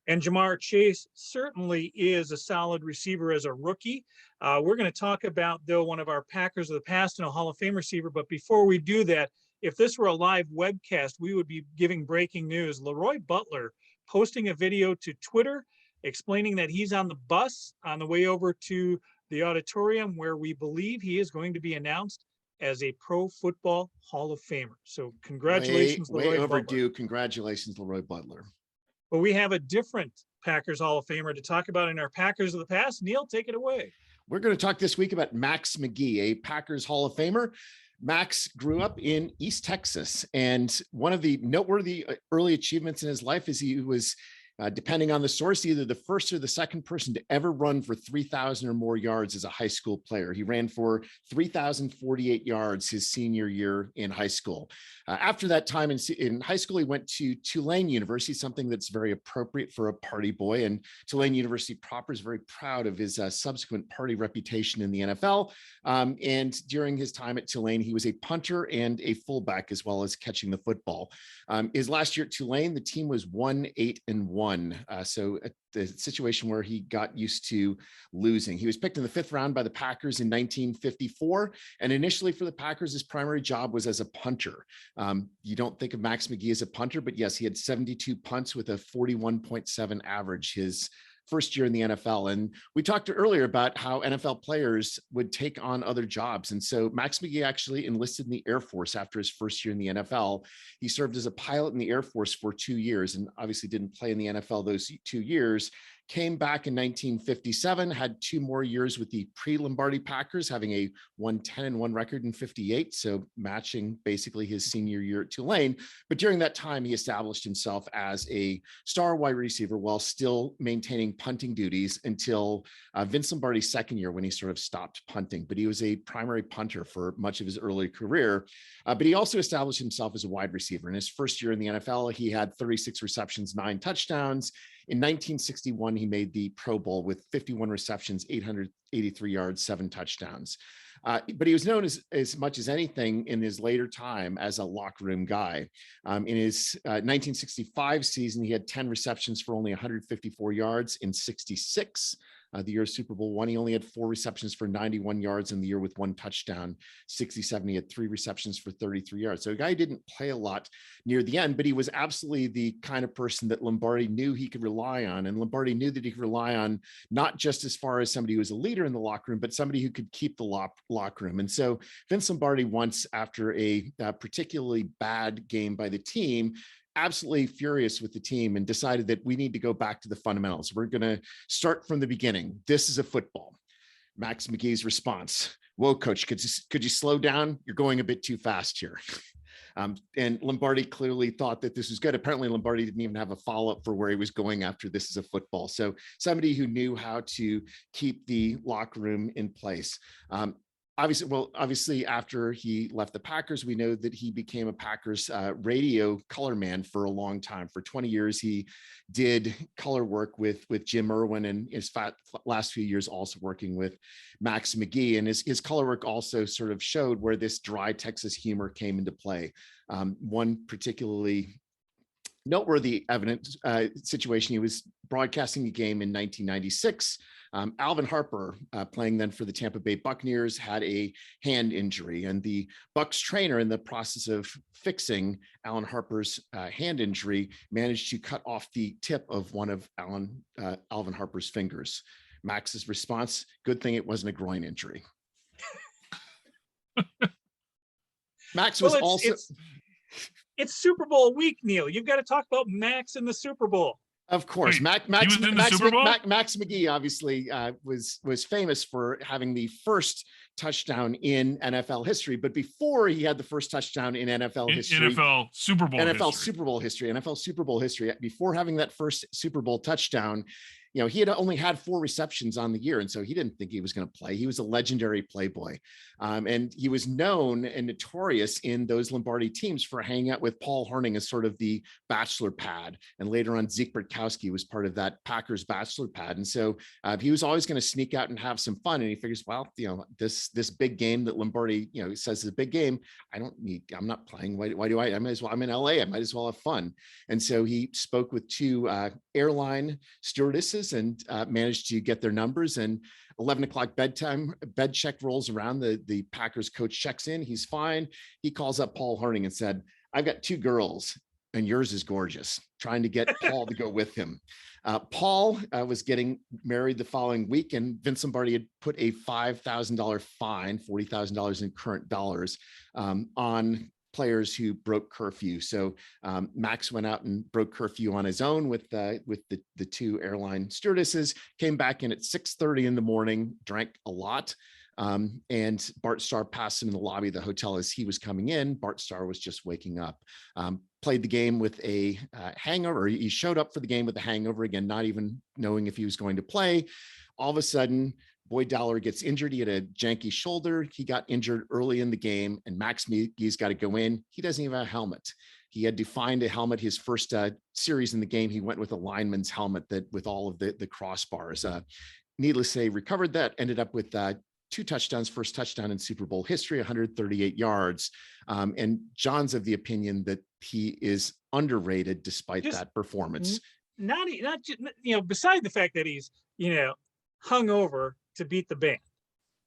And Jamar Chase certainly is a solid receiver as a rookie. We're going to talk about, though, one of our Packers of the past and a Hall of Fame receiver. But before we do that, if this were a live webcast, we would be giving breaking news. Leroy Butler posting a video to Twitter explaining that he's on the bus on the way over to the auditorium where we believe he is going to be announced as a Pro Football Hall of Famer. So congratulations, way Leroy overdue. Butler. Congratulations, Leroy Butler. But we have a different Packers Hall of Famer to talk about in our Packers of the past. Neil, take it away. We're going to talk this week about Max McGee, a Packers Hall of Famer. Max grew up in East Texas, and one of the noteworthy early achievements in his life is he was Depending on the source, either the first or the second person to ever run for 3,000 or more yards as a high school player. He ran for 3,048 yards his senior year in high school. After that time in high school, he went to Tulane University, something that's very appropriate for a party boy. And Tulane University proper is very proud of his subsequent party reputation in the NFL. And during his time at Tulane, he was a punter and a fullback, as well as catching the football. His last year at Tulane, the team was 1-8-1. So the situation where he got used to losing. He was picked in the 5th round by the Packers in 1954. And initially for the Packers, his primary job was as a punter. You don't think of Max McGee as a punter, but yes, he had 72 punts with a 41.7 average his first year in the NFL. And we talked earlier about how NFL players would take on other jobs. And so Max McGee actually enlisted in the Air Force after his first year in the NFL. He served as a pilot in the Air Force for 2 years and obviously didn't play in the NFL those 2 years. Came back in 1957, had 2 more years with the pre-Lombardi Packers, having a 1-10-1 record in 58, so matching basically his senior year at Tulane. But during that time, he established himself as a star wide receiver while still maintaining punting duties until Vince Lombardi's second year, when he sort of stopped punting. But he was a primary punter for much of his early career. But he also established himself as a wide receiver. In his first year in the NFL, he had 36 receptions, 9 touchdowns. In 1961, he made the Pro Bowl with 51 receptions, 883 yards, 7 touchdowns. But he was known as much as anything in his later time as a locker room guy. In his 1965 season, he had 10 receptions for only 154 yards. In 66, the year of Super Bowl I, he only had 4 receptions for 91 yards in the year with 1 touchdown. 67, he had 3 receptions for 33 yards. So a guy who didn't play a lot near the end, but he was absolutely the kind of person that Lombardi knew he could rely on. And Lombardi knew that he could rely on not just as far as somebody who was a leader in the locker room, but somebody who could keep the locker room. And so Vince Lombardi once, after a particularly bad game by the team, absolutely furious with the team and decided that we need to go back to the fundamentals. We're going to start from the beginning. This is a football. Max McGee's response: "Whoa, coach, could you slow down? You're going a bit too fast here." And Lombardi clearly thought that this was good. Apparently Lombardi didn't even have a follow-up for where he was going after "this is a football." So somebody who knew how to keep the locker room in place. Obviously, after he left the Packers, we know that he became a Packers radio color man for a long time. For 20 years, he did color work with Jim Irwin, and his last few years also working with Max McGee. And his color work also sort of showed where this dry Texas humor came into play. One particularly noteworthy evidence situation, he was broadcasting a game in 1996. Alvin Harper, playing then for the Tampa Bay Buccaneers, had a hand injury, and the Bucs trainer, in the process of fixing Alvin Harper's hand injury, managed to cut off the tip of one of Alvin Harper's fingers. Max's response: "Good thing it wasn't a groin injury." Max was it's Super Bowl week, Neil. You've got to talk about Max in the Super Bowl. Of course, Wait, Max McGee obviously was famous for having the first touchdown in NFL history. But before he had the first touchdown in NFL history, NFL Super Bowl history, before having that first Super Bowl touchdown, he had only had 4 receptions on the year. And so he didn't think he was going to play. He was a legendary playboy. And he was known and notorious in those Lombardi teams for hanging out with Paul Hornung as sort of the bachelor pad. And later on, Zeke Burkowski was part of that Packers bachelor pad. And so he was always going to sneak out and have some fun. And he figures, well, this big game that Lombardi, says is a big game. I'm not playing. Why do I might as well, I'm in LA. I might as well have fun. And so he spoke with 2 airline stewardesses and managed to get their numbers. And 11 o'clock bedtime, bed check rolls around. The Packers coach checks in. He's fine. He calls up Paul Hornung and said, "I've got 2 girls and yours is gorgeous," trying to get Paul to go with him. Paul was getting married the following week, and Vince Lombardi had put a $5,000 fine, $40,000 in current dollars, on players who broke curfew. So Max went out and broke curfew on his own with the 2 airline stewardesses, came back in at 6:30 in the morning, drank a lot, And Bart Starr passed him in the lobby of the hotel as he was coming in. Bart Starr was just waking up. Played the game with a hangover. He showed up for the game with a hangover, again, not even knowing if he was going to play. All of a sudden, Boyd Dowler gets injured. He had a janky shoulder. He got injured early in the game, and Max McGee's got to go in. He doesn't even have a helmet. He had to find a helmet. His first series in the game, he went with a lineman's helmet that with all of the crossbars. Needless to say, recovered that, ended up with 2 touchdowns, first touchdown in Super Bowl history, 138 yards. And John's of the opinion that he is underrated despite that performance. Not, beside the fact that he's, hung over to beat the band.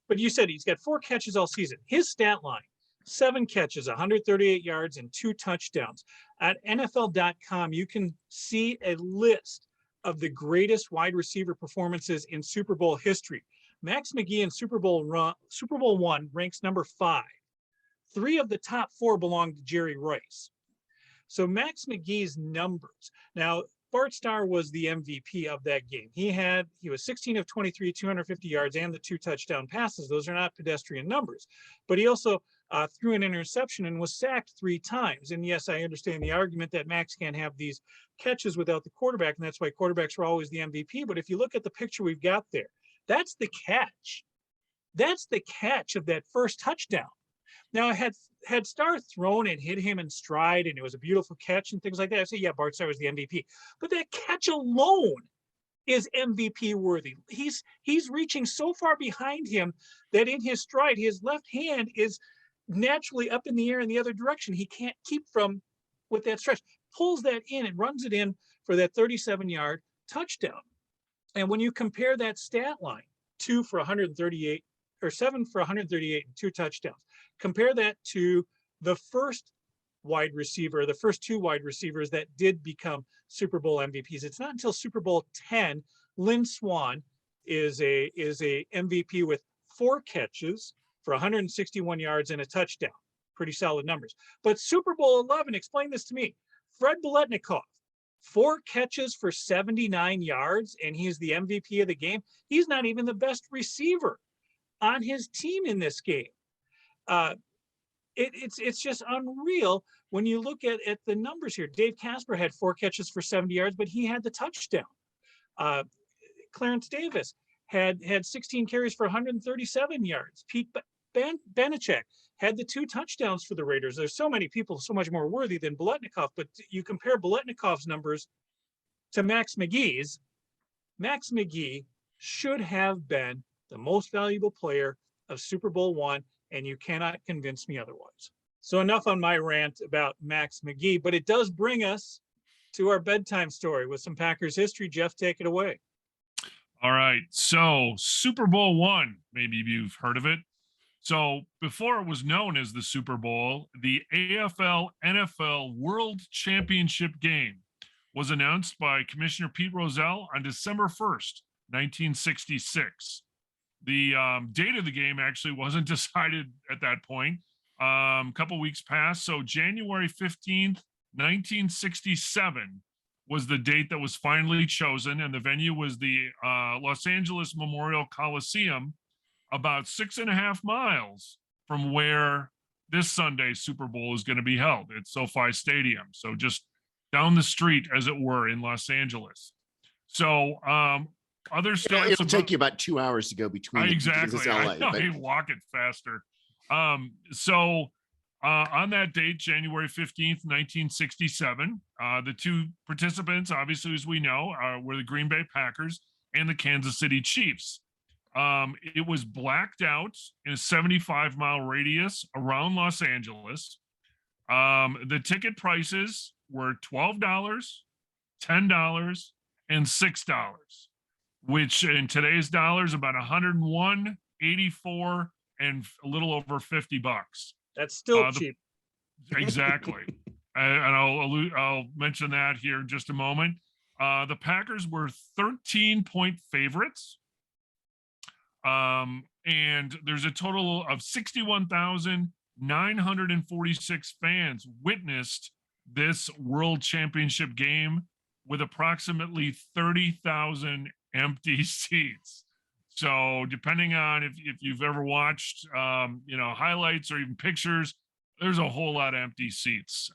But you said he's got 4 catches all season. His stat line, 7 catches, 138 yards, and 2 touchdowns. At NFL.com, you can see a list of the greatest wide receiver performances in Super Bowl history. Max McGee in Super Bowl I ranks number 5. 3 of the top 4 belong to Jerry Rice. So Max McGee's numbers. Now, Bart Starr was the MVP of that game. He was 16 of 23, 250 yards, and the 2 touchdown passes. Those are not pedestrian numbers. But he also threw an interception and was sacked 3 times. And yes, I understand the argument that Max can't have these catches without the quarterback, and that's why quarterbacks are always the MVP. But if you look at the picture we've got there, that's the catch. That's the catch of that first touchdown. Now, had Starr thrown and hit him in stride, and it was a beautiful catch and things like that, I say, yeah, Bart Starr was the MVP. But that catch alone is MVP worthy. He's reaching so far behind him that in his stride, his left hand is naturally up in the air in the other direction. He can't keep from with that stretch. Pulls that in and runs it in for that 37-yard touchdown. And when you compare that stat line, 2 for 138 or 7 for 138 and 2 touchdowns, compare that to the first wide receiver, the first 2 wide receivers that did become Super Bowl MVPs. It's not until Super Bowl 10, Lynn Swann is a MVP with 4 catches for 161 yards and a touchdown. Pretty solid numbers. But Super Bowl 11, explain this to me. Fred Biletnikoff, 4 catches for 79 yards, and he's the MVP of the game. He's not even the best receiver on his team in this game. It's just unreal when you look at the numbers here. Dave Casper had 4 catches for 70 yards, but he had the touchdown. Clarence Davis had 16 carries for 137 yards. Pete Belichick had the 2 touchdowns for the Raiders. There's so many people so much more worthy than Biletnikoff, but you compare Biletnikoff's numbers to Max McGee's. Max McGee should have been the most valuable player of Super Bowl I, and you cannot convince me otherwise. So enough on my rant about Max McGee, but it does bring us to our bedtime story with some Packers history. Jeff, take it away. All right. So Super Bowl I, maybe you've heard of it. So before it was known as the Super Bowl, the AFL NFL World Championship game was announced by Commissioner Pete Rozelle on December 1st, 1966. The date of the game actually wasn't decided at that point. A couple weeks passed. So January 15th, 1967 was the date that was finally chosen. And the venue was the Los Angeles Memorial Coliseum, about 6.5 miles from where this Sunday Super Bowl is going to be held. It's SoFi Stadium. So just down the street, as it were, in Los Angeles. So other stats. It'll take you about 2 hours to go between. Exactly. LA, I know, but... you walk it faster. So on that date, January 15th, 1967, the 2 participants, obviously, as we know, were the Green Bay Packers and the Kansas City Chiefs. It was blacked out in a 75-mile radius around Los Angeles. The ticket prices were $12, $10, and $6, which in today's dollars about $101, $84, and a little over $50. That's still cheap. Exactly. And I'll mention that here in just a moment. The Packers were 13-point favorites. And there's a total of 61,946 fans witnessed this World Championship game with approximately 30,000 empty seats. So depending on if you've ever watched, highlights or even pictures, there's a whole lot of empty seats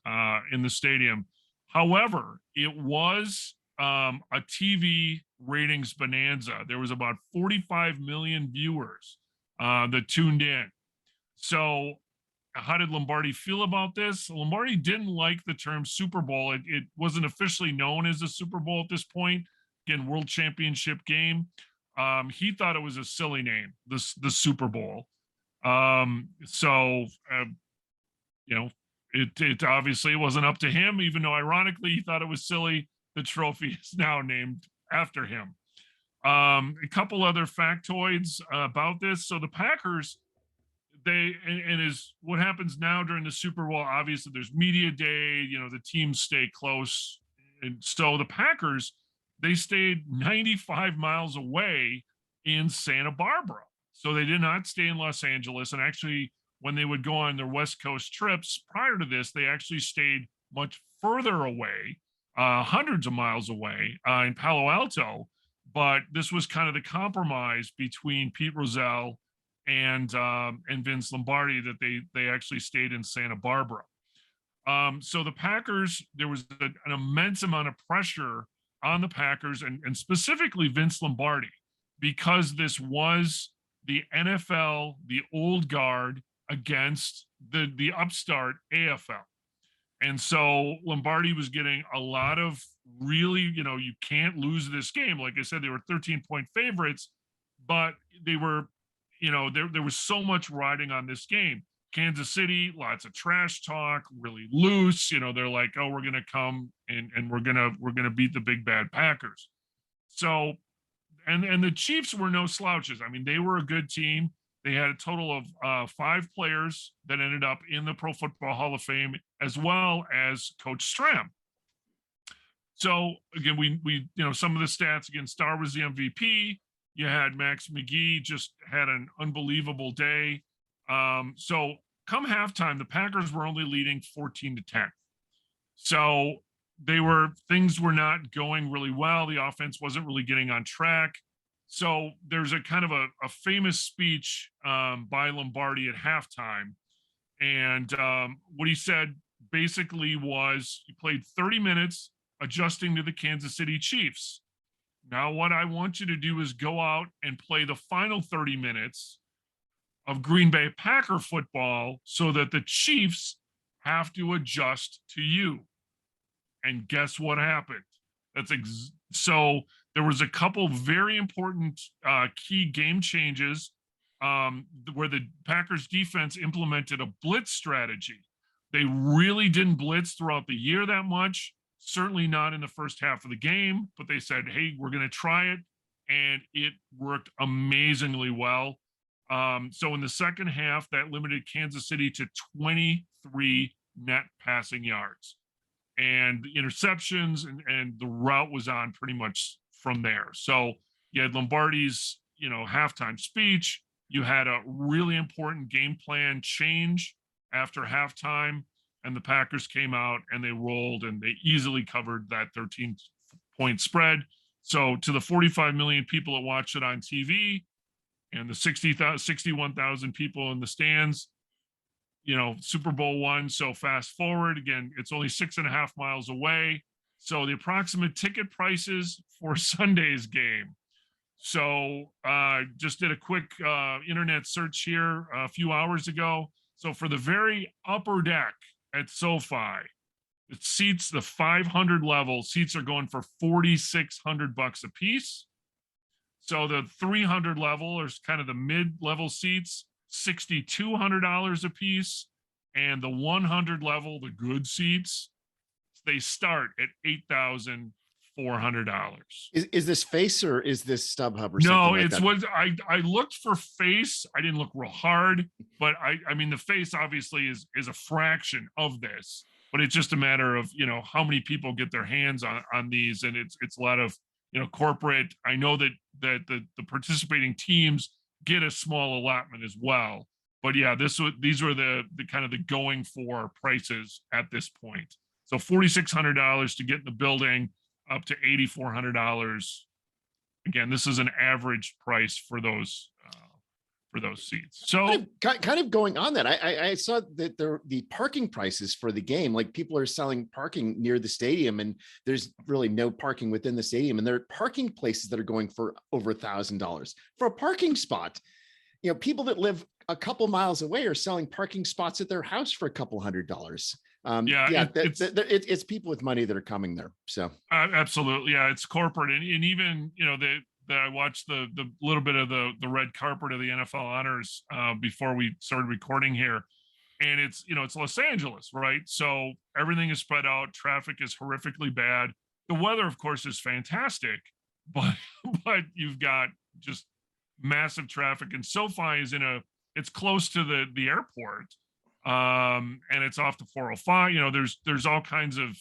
in the stadium. However, it was a TV ratings bonanza. There was about 45 million viewers that tuned in. So how did Lombardi feel about this? Lombardi didn't like the term Super Bowl. It wasn't officially known as a Super Bowl at this point. Again, World Championship game. He thought it was a silly name, the Super Bowl. It obviously wasn't up to him, even though ironically he thought it was silly. The trophy is now named after him. A couple other factoids about this. So the Packers, what happens now during the Super Bowl, obviously there's media day, the teams stay close. And so the Packers, they stayed 95 miles away in Santa Barbara. So they did not stay in Los Angeles. And actually, when they would go on their West Coast trips prior to this, they actually stayed much further away, hundreds of miles away in Palo Alto. But this was kind of the compromise between Pete Rozelle and Vince Lombardi, that they actually stayed in Santa Barbara. So the Packers, there was an immense amount of pressure on the Packers and specifically Vince Lombardi, because this was the NFL, the old guard against the upstart AFL. And so Lombardi was getting a lot of really, you can't lose this game. Like I said, they were 13-point favorites, but they were, there was so much riding on this game. Kansas City, lots of trash talk, really loose. They're like, oh, we're gonna come and we're gonna beat the big bad Packers. So, and the Chiefs were no slouches. I mean, they were a good team. They had a total of 5 players that ended up in the Pro Football Hall of Fame, as well as Coach Stram. So again, we some of the stats. Again, Starr was the MVP. You had Max McGee, just had an unbelievable day. So come halftime, the Packers were only leading 14-10. So things were not going really well. The offense wasn't really getting on track. So there's a kind of a famous speech by Lombardi at halftime. And what he said basically was, he played 30 minutes adjusting to the Kansas City Chiefs. Now what I want you to do is go out and play the final 30 minutes of Green Bay Packer football, so that the Chiefs have to adjust to you. And guess what happened? So there was a couple very important key game changes where the Packers defense implemented a blitz strategy. They really didn't blitz throughout the year that much, certainly not in the first half of the game, but they said, hey, we're going to try it. And it worked amazingly well. So in the second half, that limited Kansas City to 23 net passing yards, and the interceptions and the route was on pretty much from there. So you had Lombardi's, halftime speech. You had a really important game plan change after halftime, and the Packers came out and they rolled and they easily covered that 13-point spread. So to the 45 million people that watched it on TV, and the 61,000 people in the stands, Super Bowl won. So fast forward, again, it's only 6.5 miles away. So the approximate ticket prices for Sunday's game. So just did a quick internet search here a few hours ago. So for the very upper deck at SoFi, it seats the 500 level. Seats are going for $4,600 a piece. So the 300 level, or kind of the mid-level seats, $6,200 a piece. And the 100 level, the good seats, they start at $8,400. Is this Face or is this StubHub or no, something like it's that? what I looked for Face. I didn't look real hard, but I mean the Face obviously is a fraction of this, but it's just a matter of how many people get their hands on these, and it's a lot of corporate. I know that the participating teams get a small allotment as well, but yeah, these were the kind of the going for prices at this point. So $4,600 to get in the building, up to $8,400 again, this is an average price for those seats. So kind of going on that, I saw that the parking prices for the game, like people are selling parking near the stadium, and there's really no parking within the stadium, and there are parking places that are going for over $1,000 for a parking spot. You know, people that live a couple miles away are selling parking spots at their house for a couple $100s. It's people with money that are coming there. So absolutely, yeah, it's corporate, and even I watched the little bit of the red carpet of the NFL honors before we started recording here, and it's Los Angeles, right? So everything is spread out. Traffic is horrifically bad. The weather, of course, is fantastic, but you've got just massive traffic, and SoFi is it's close to the airport, and it's off the 405. There's all kinds of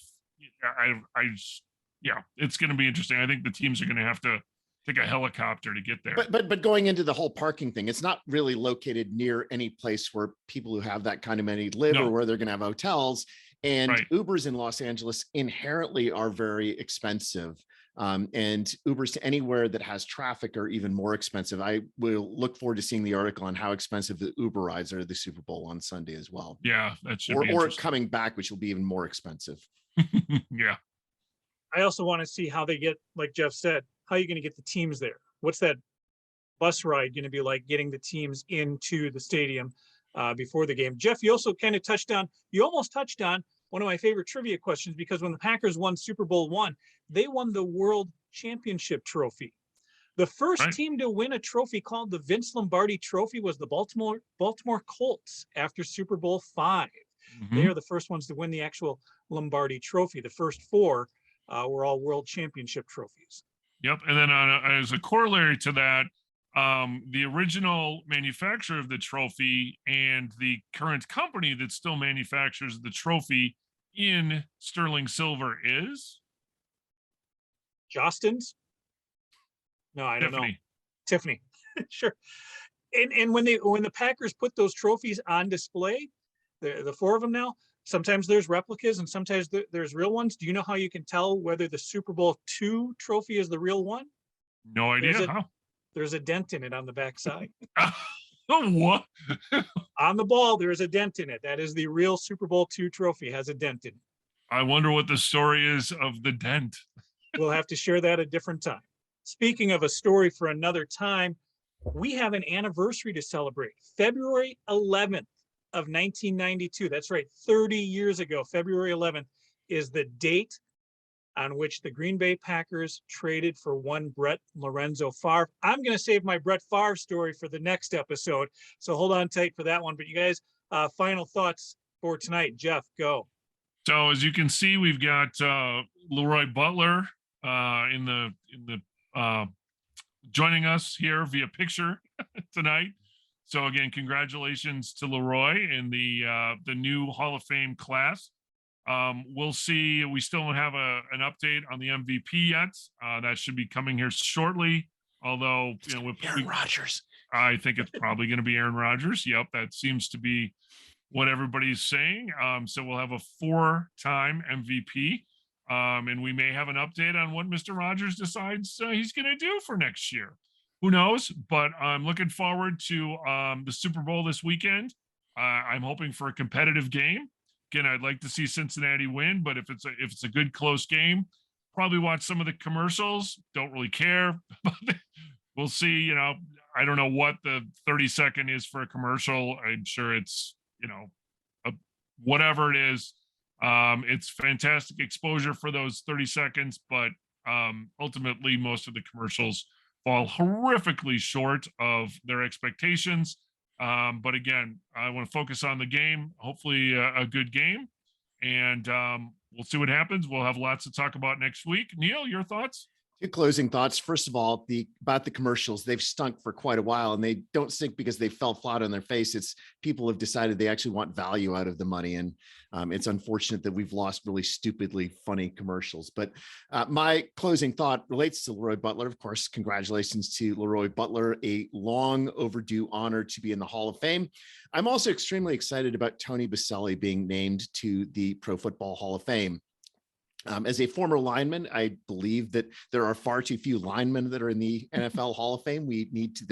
it's going to be interesting. I think the teams are going to have to take a helicopter to get there. But going into the whole parking thing, it's not really located near any place where people who have that kind of money live, or where they're going to have hotels. And Ubers in Los Angeles inherently are very expensive. And Ubers to anywhere that has traffic are even more expensive. I will look forward to seeing the article on how expensive the Uber rides are at the Super Bowl on Sunday as well. Yeah, that should be or coming back, which will be even more expensive. Yeah. I also want to see how they get, like Jeff said, how are you going to get the teams there? What's that bus ride going to be like, getting the teams into the stadium before the game? Jeff, you also kind of almost touched on one of my favorite trivia questions, because when the Packers won Super Bowl I, they won the World Championship trophy. The first team to win a trophy called the Vince Lombardi Trophy was the Baltimore Colts after Super Bowl V. Mm-hmm. They are the first ones to win the actual Lombardi Trophy. The first four were all World Championship trophies. Yep. And then as a corollary to that, the original manufacturer of the trophy and the current company that still manufactures the trophy in sterling silver is Jostens? No, I don't know. Tiffany. Sure. And when the Packers put those trophies on display, the four of them now, sometimes there's replicas and sometimes there's real ones. Do you know how you can tell whether the Super Bowl II trophy is the real one? No idea. How? There's a dent in it on the backside. What? On the ball, there's a dent in it. That is the real Super Bowl II trophy, has a dent in it. I wonder what the story is of the dent. We'll have to share that a different time. Speaking of a story for another time, we have an anniversary to celebrate. February 11th of 1992. That's right, 30 years ago. February 11th is the date on which the Green Bay Packers traded for one Brett Lorenzo Favre. I'm going to save my Brett Favre story for the next episode, so hold on tight for that one. But you guys, final thoughts for tonight. Jeff, go. So as you can see, we've got Leroy Butler in the joining us here via picture tonight. So again, congratulations to Leroy in the new Hall of Fame class. We'll see. We still don't have an update on the MVP yet. That should be coming here shortly. Although, with Aaron Rodgers, I think it's probably going to be Aaron Rodgers. Yep, that seems to be what everybody's saying. So we'll have a 4-time MVP, and we may have an update on what Mr. Rodgers decides he's going to do for next year. Who knows? But I'm looking forward to the Super Bowl this weekend. I'm hoping for a competitive game. Again, I'd like to see Cincinnati win, but if it's a good close game, probably watch some of the commercials. Don't really care. We'll see. I don't know what the 30-second is for a commercial. I'm sure it's whatever it is. It's fantastic exposure for those 30 seconds, but ultimately most of the commercials fall horrifically short of their expectations. But again, I want to focus on the game, hopefully a good game, and we'll see what happens. We'll have lots to talk about next week. Neil, your thoughts? Two closing thoughts. First of all, about the commercials, they've stunk for quite a while, and they don't stink because they fell flat on their face. It's people have decided they actually want value out of the money, and it's unfortunate that we've lost really stupidly funny commercials. But my closing thought relates to Leroy Butler. Of course, congratulations to Leroy Butler, a long overdue honor to be in the Hall of Fame. I'm also extremely excited about Tony Boselli being named to the Pro Football Hall of Fame. As a former lineman, I believe that there are far too few linemen that are in the NFL Hall of Fame. We need to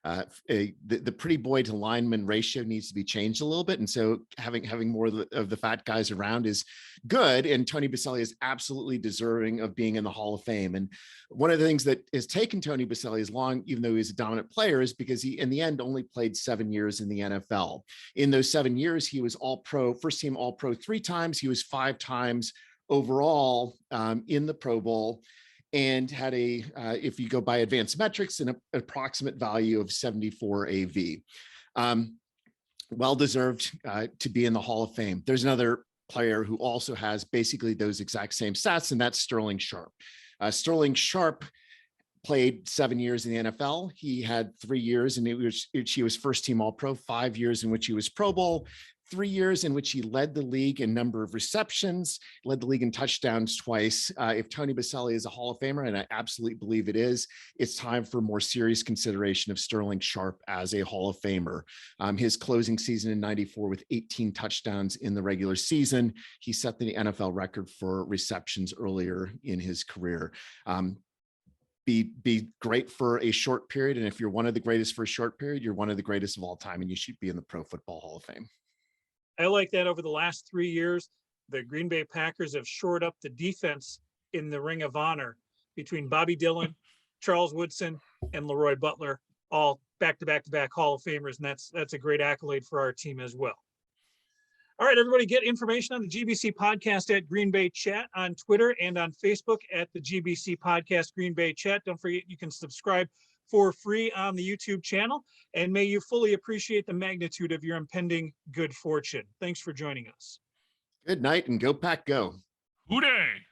the pretty boy to lineman ratio needs to be changed a little bit. And so having more of the fat guys around is good. And Tony Boselli is absolutely deserving of being in the Hall of Fame. And one of the things that has taken Tony Boselli as long, even though he's a dominant player, is because he, in the end, only played 7 years in the NFL. In those 7 years, he was All-Pro, first team All-Pro 3 times. He was 5 times overall in the Pro Bowl, and had if you go by advanced metrics, an approximate value of 74 AV. Well-deserved to be in the Hall of Fame. There's another player who also has basically those exact same stats, and that's Sterling Sharpe. Sterling Sharpe played 7 years in the NFL. He had 3 years in which he was first team All-Pro, 5 years in which he was Pro Bowl, 3 years in which he led the league in number of receptions, led the league in touchdowns twice. If Tony Boselli is a Hall of Famer, and I absolutely believe it is, it's time for more serious consideration of Sterling Sharpe as a Hall of Famer. His closing season in '94 with 18 touchdowns in the regular season, he set the NFL record for receptions earlier in his career. Be great for a short period, and if you're one of the greatest for a short period, you're one of the greatest of all time, and you should be in the Pro Football Hall of Fame. I like that. Over the last 3 years, the Green Bay Packers have shored up the defense in the Ring of Honor between Bobby Dillon, Charles Woodson, and Leroy Butler, all back-to-back Hall of Famers, and that's a great accolade for our team as well. All right, everybody, get information on the GBC podcast at Green Bay Chat on Twitter and on Facebook at the GBC podcast Green Bay Chat. Don't forget, you can subscribe for free on the YouTube channel, and may you fully appreciate the magnitude of your impending good fortune. Thanks for joining us. Good night, and go Pack, go. Hooray!